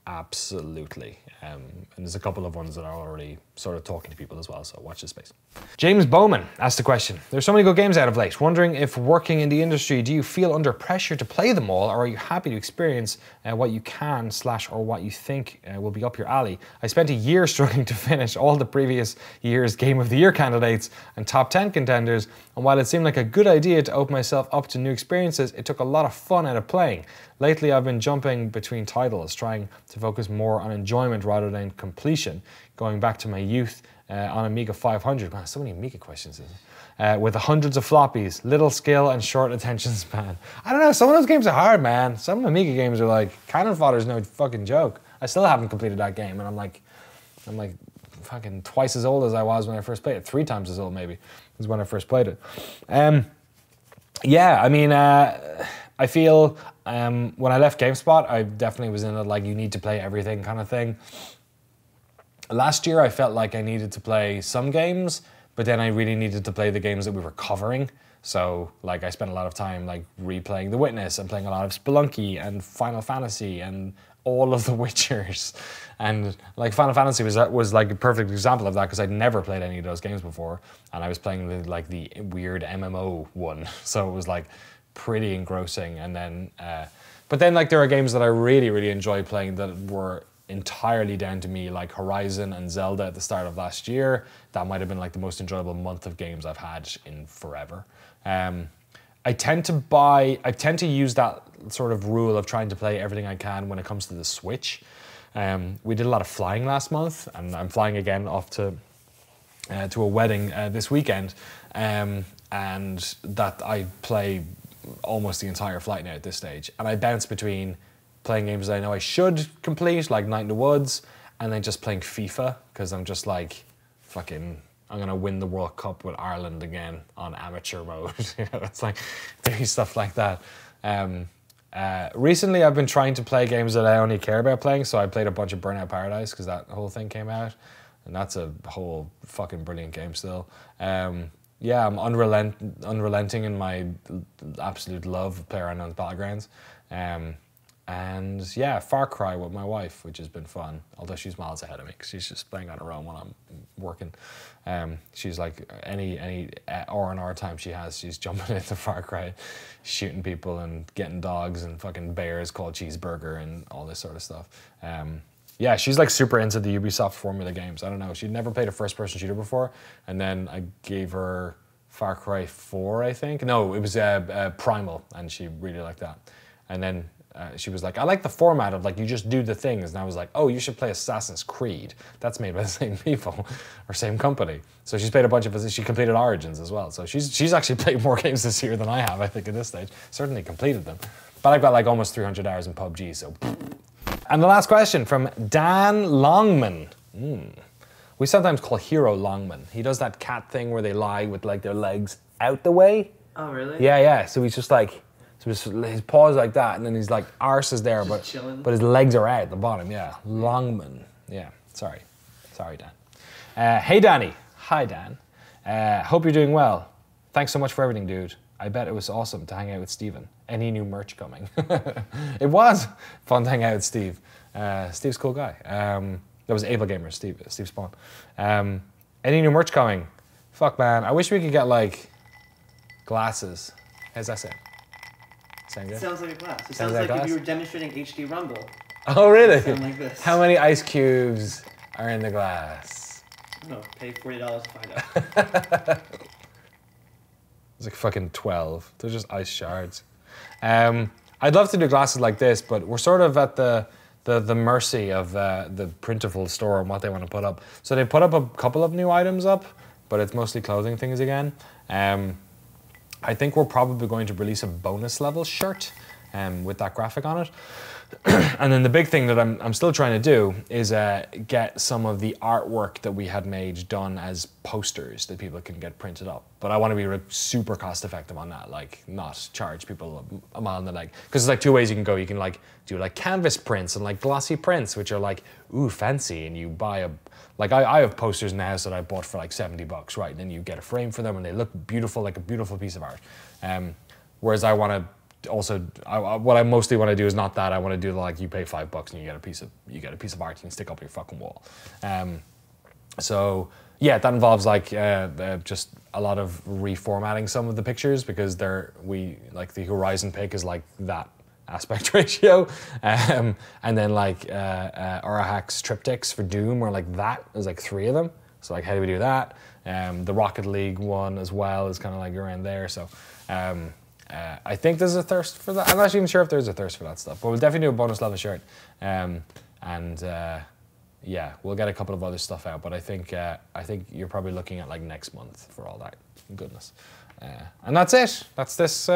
[SPEAKER 1] absolutely. And there's a couple of ones that are already sort of talking to people as well, so watch this space. James Bowman asked the question, there's so many good games out of late. Wondering if working in the industry, do you feel under pressure to play them all, or are you happy to experience what you can / or what you think will be up your alley? I spent a year struggling to finish all the previous year's Game of the Year candidates and top 10 contenders, and while it seemed like a good idea to open myself up to new experiences, it took a lot of fun out of playing. Lately, I've been jumping between titles, trying to focus more on enjoyment rather than completion. Going back to my youth on Amiga 500, man, so many Amiga questions, with hundreds of floppies, little skill and short attention span. I don't know, some of those games are hard, man. Some Amiga games are like, Cannon Fodder's no fucking joke. I still haven't completed that game, and I'm like fucking twice as old as I was when I first played it. 3 times as old, maybe, as when I first played it. Yeah, I mean, I feel when I left GameSpot, I definitely was in a like you need to play everything kind of thing. Last year, I felt like I needed to play some games, but then I really needed to play the games that we were covering. So like I spent a lot of time like replaying The Witness and playing a lot of Spelunky and Final Fantasy and all of the Witchers. And like Final Fantasy was like a perfect example of that because I'd never played any of those games before, and I was playing the weird MMO one. So it was like pretty engrossing. And then, but then like there are games that I really enjoy playing that were entirely down to me, like Horizon and Zelda at the start of last year. That might have been like the most enjoyable month of games I've had in forever. I tend to use that sort of rule of trying to play everything I can when it comes to the Switch. We did a lot of flying last month, and I'm flying again off to a wedding this weekend, and that I play almost the entire flight now at this stage, and I bounce between playing games that I know I should complete, like Night in the Woods, and then just playing FIFA, because I'm just like, fucking, I'm gonna win the World Cup with Ireland again on amateur mode. You know, it's like doing stuff like that. Recently, I've been trying to play games that I only care about playing, so I played a bunch of Burnout Paradise, because that whole thing came out, and that's a whole fucking brilliant game still. Yeah, I'm unrelenting in my absolute love of PlayerUnknown's Battlegrounds. And yeah, Far Cry with my wife, which has been fun, although she's miles ahead of me because she's just playing on her own when I'm working. She's like, any R&R time she has, she's jumping into Far Cry, shooting people and getting dogs and fucking bears called Cheeseburger and all this sort of stuff. Yeah, she's like super into the Ubisoft formula games. I don't know, she'd never played a first-person shooter before, and then I gave her Far Cry 4, I think. No, it was Primal, and she really liked that. And then she was like, I like the format of like you just do the things, and I was like, oh, you should play Assassin's Creed. That's made by the same people or same company. So she's played a bunch of. She completed Origins as well. So she's actually played more games this year than I have, I think, at this stage. Certainly completed them, but I've got like almost 300 hours in PUBG. So, and the last question from Dan Longman. We sometimes call Hero Longman. He does that cat thing where they lie with like their legs out the way.
[SPEAKER 4] Oh really?
[SPEAKER 1] Yeah. So he's just like. So his paws like that, and then his like arse is there, but his legs are out at the bottom. Yeah, Longman. Yeah, sorry, Dan. Hey Danny. Hi Dan. Hope you're doing well. Thanks so much for everything, dude. I bet it was awesome to hang out with Steven. Any new merch coming? It was fun to hang out with Steve. Steve's a cool guy. That was AbleGamers, Steve Spawn. Any new merch coming? Fuck man, I wish we could get like glasses. How's that sound? Sound good?
[SPEAKER 10] It sounds like a glass. It
[SPEAKER 1] Sounds
[SPEAKER 10] sounds
[SPEAKER 1] like
[SPEAKER 10] like
[SPEAKER 1] glass?
[SPEAKER 10] if you were demonstrating HD Rumble.
[SPEAKER 1] Oh, really?
[SPEAKER 10] It sound like this.
[SPEAKER 1] How many ice cubes are in the glass?
[SPEAKER 10] I don't know, pay $40 to find out.
[SPEAKER 1] It's like fucking 12. They're just ice shards. I'd love to do glasses like this, but we're sort of at the mercy of the printable store and what they want to put up. So they put up a couple of new items up, but it's mostly clothing things again. I think we're probably going to release a bonus level shirt with that graphic on it. And then the big thing that I'm still trying to do is get some of the artwork that we had made done as posters that people can get printed up. But I want to be super cost effective on that, like not charge people a mile in the leg. Because there's like two ways you can go. You can like do like canvas prints and like glossy prints, which are like, ooh, fancy. And you buy like I have posters in the house that I bought for like $70, right? And then you get a frame for them and they look beautiful, like a beautiful piece of art. Whereas I want to also, what I mostly want to do is not that. I want to do like you pay $5 and you get a piece of art you can stick up on your fucking wall. So yeah, that involves like just a lot of reformatting some of the pictures because like the horizon pick is like that aspect ratio, and then like Arahax triptychs for Doom are like that. There's like 3 of them. So like how do we do that? The Rocket League one as well is kind of like around there. So. I think there's a thirst for that. I'm not even sure if there's a thirst for that stuff, but we'll definitely do a bonus level shirt. Yeah, we'll get a couple of other stuff out, but I think you're probably looking at like next month for all that goodness. And that's it. That's this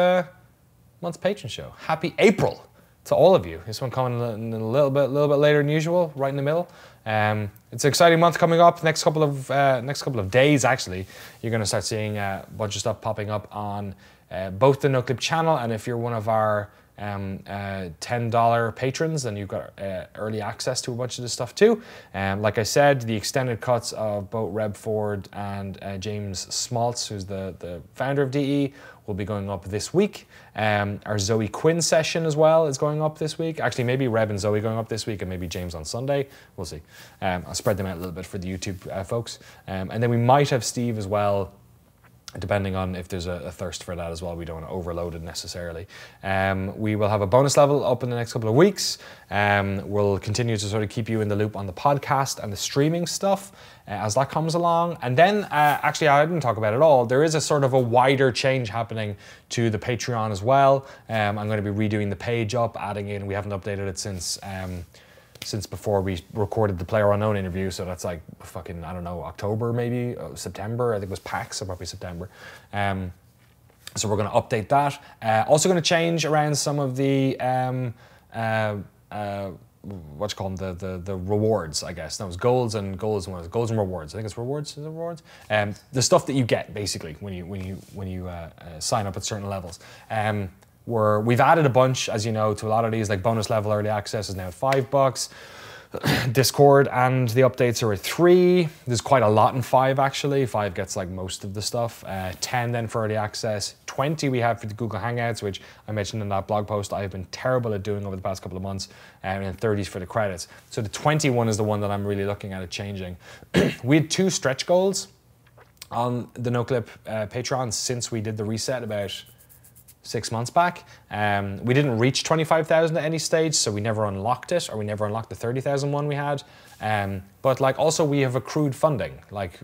[SPEAKER 1] month's Patron Show. Happy April to all of you. This one coming a little bit later than usual, right in the middle. It's an exciting month coming up. Next couple of days, actually, you're going to start seeing a bunch of stuff popping up on both the Noclip channel, and if you're one of our $10 patrons, then you've got early access to a bunch of this stuff too. Like I said, the extended cuts of both Reb Ford and James Smaltz, who's the founder of DE, will be going up this week. Our Zoe Quinn session as well is going up this week. Actually, maybe Reb and Zoe going up this week, and maybe James on Sunday. We'll see. I'll spread them out a little bit for the YouTube folks. And then we might have Steve as well, depending on if there's a thirst for that as well. We don't want to overload it necessarily. We will have a bonus level up in the next couple of weeks. We'll continue to sort of keep you in the loop on the podcast and the streaming stuff as that comes along. And then, actually, I didn't talk about it at all. There is a sort of a wider change happening to the Patreon as well. I'm going to be redoing the page up, adding in, we haven't updated it since before we recorded the Player Unknown interview, so that's like fucking, I don't know, October maybe, September, I think it was PAX, so probably September. So we're going to update that. Also going to change around some of the, what you call them, the rewards, I guess. That was goals and rewards. I think it's rewards, is it rewards? The stuff that you get, basically, when you sign up at certain levels. We've added a bunch, as you know, to a lot of these, like bonus level early access is now at $5. Discord and the updates are at 3. There's quite a lot in 5 actually. 5 gets like most of the stuff. 10 then for early access. 20 we have for the Google Hangouts, which I mentioned in that blog post I've been terrible at doing over the past couple of months. And then 30s for the credits. So the 21 is the one that I'm really looking at it changing. We had 2 stretch goals on the Noclip Patreon since we did the reset about 6 months back. We didn't reach 25,000 at any stage, so we never unlocked it, or we never unlocked the 30,000 one we had. But like also we have accrued funding like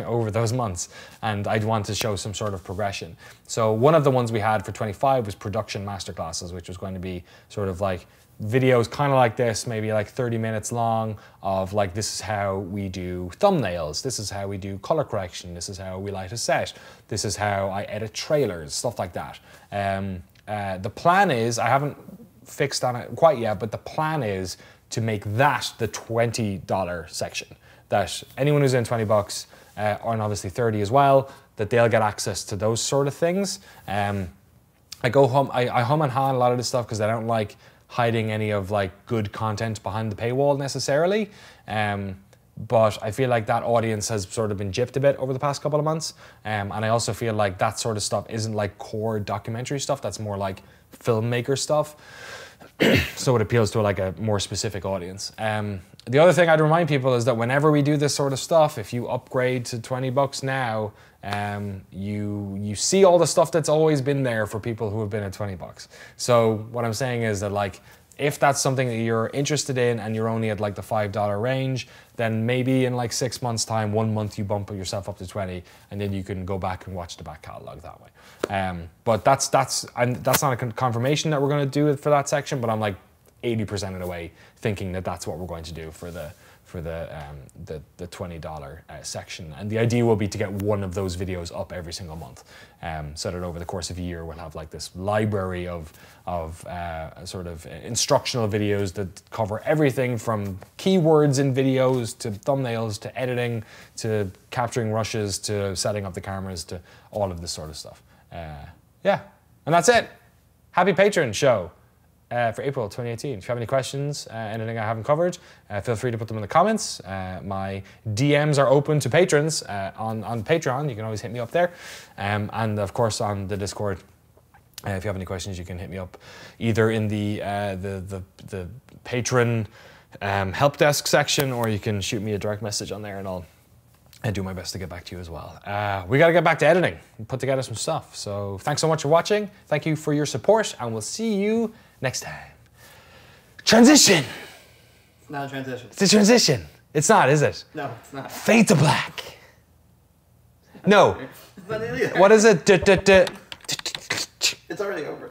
[SPEAKER 1] over those months, and I'd want to show some sort of progression. So one of the ones we had for 25 was production masterclasses, which was going to be sort of like videos kind of like this, maybe like 30 minutes long, of like, this is how we do thumbnails, this is how we do color correction, this is how we light a set, this is how I edit trailers, stuff like that. The plan is, I haven't fixed on it quite yet, but the plan is to make that the $20 section, that anyone who's in $20, and obviously 30 as well, that they'll get access to those sort of things. I go home, I hum and ha a lot of this stuff because I don't like hiding any of like good content behind the paywall necessarily. But I feel like that audience has sort of been gypped a bit over the past couple of months. And I also feel like that sort of stuff isn't like core documentary stuff, that's more like filmmaker stuff. so it appeals to like a more specific audience. The other thing I'd remind people is that whenever we do this sort of stuff, if you upgrade to $20 now, you see all the stuff that's always been there for people who have been at $20. So what I'm saying is that like, if that's something that you're interested in and you're only at like the $5 range, then maybe in like 6 months time, 1 month you bump yourself up to 20 and then you can go back and watch the back catalog that way. But that's not a confirmation that we're going to do it for that section, but I'm like 80% of the way thinking that that's what we're going to do for the $20 section. And the idea will be to get one of those videos up every single month, so that over the course of a year we'll have like this library of sort of instructional videos that cover everything from keywords in videos to thumbnails to editing to capturing rushes to setting up the cameras to all of this sort of stuff. Yeah, and that's it. Happy Patron Show. For April 2018. If you have any questions, anything I haven't covered, feel free to put them in the comments. My DMs are open to patrons on Patreon. You can always hit me up there. And of course on the Discord, if you have any questions, you can hit me up either in the patron help desk section, or you can shoot me a direct message on there and I'll do my best to get back to you as well. We got to get back to editing and put together some stuff. So thanks so much for watching. Thank you for your support, and we'll see you next time. Transition.
[SPEAKER 10] It's not a transition.
[SPEAKER 1] It's a transition. It's not, is it?
[SPEAKER 10] No, it's not.
[SPEAKER 1] Fade to black. No.
[SPEAKER 10] It's not either.
[SPEAKER 1] What is it?
[SPEAKER 10] It's already over.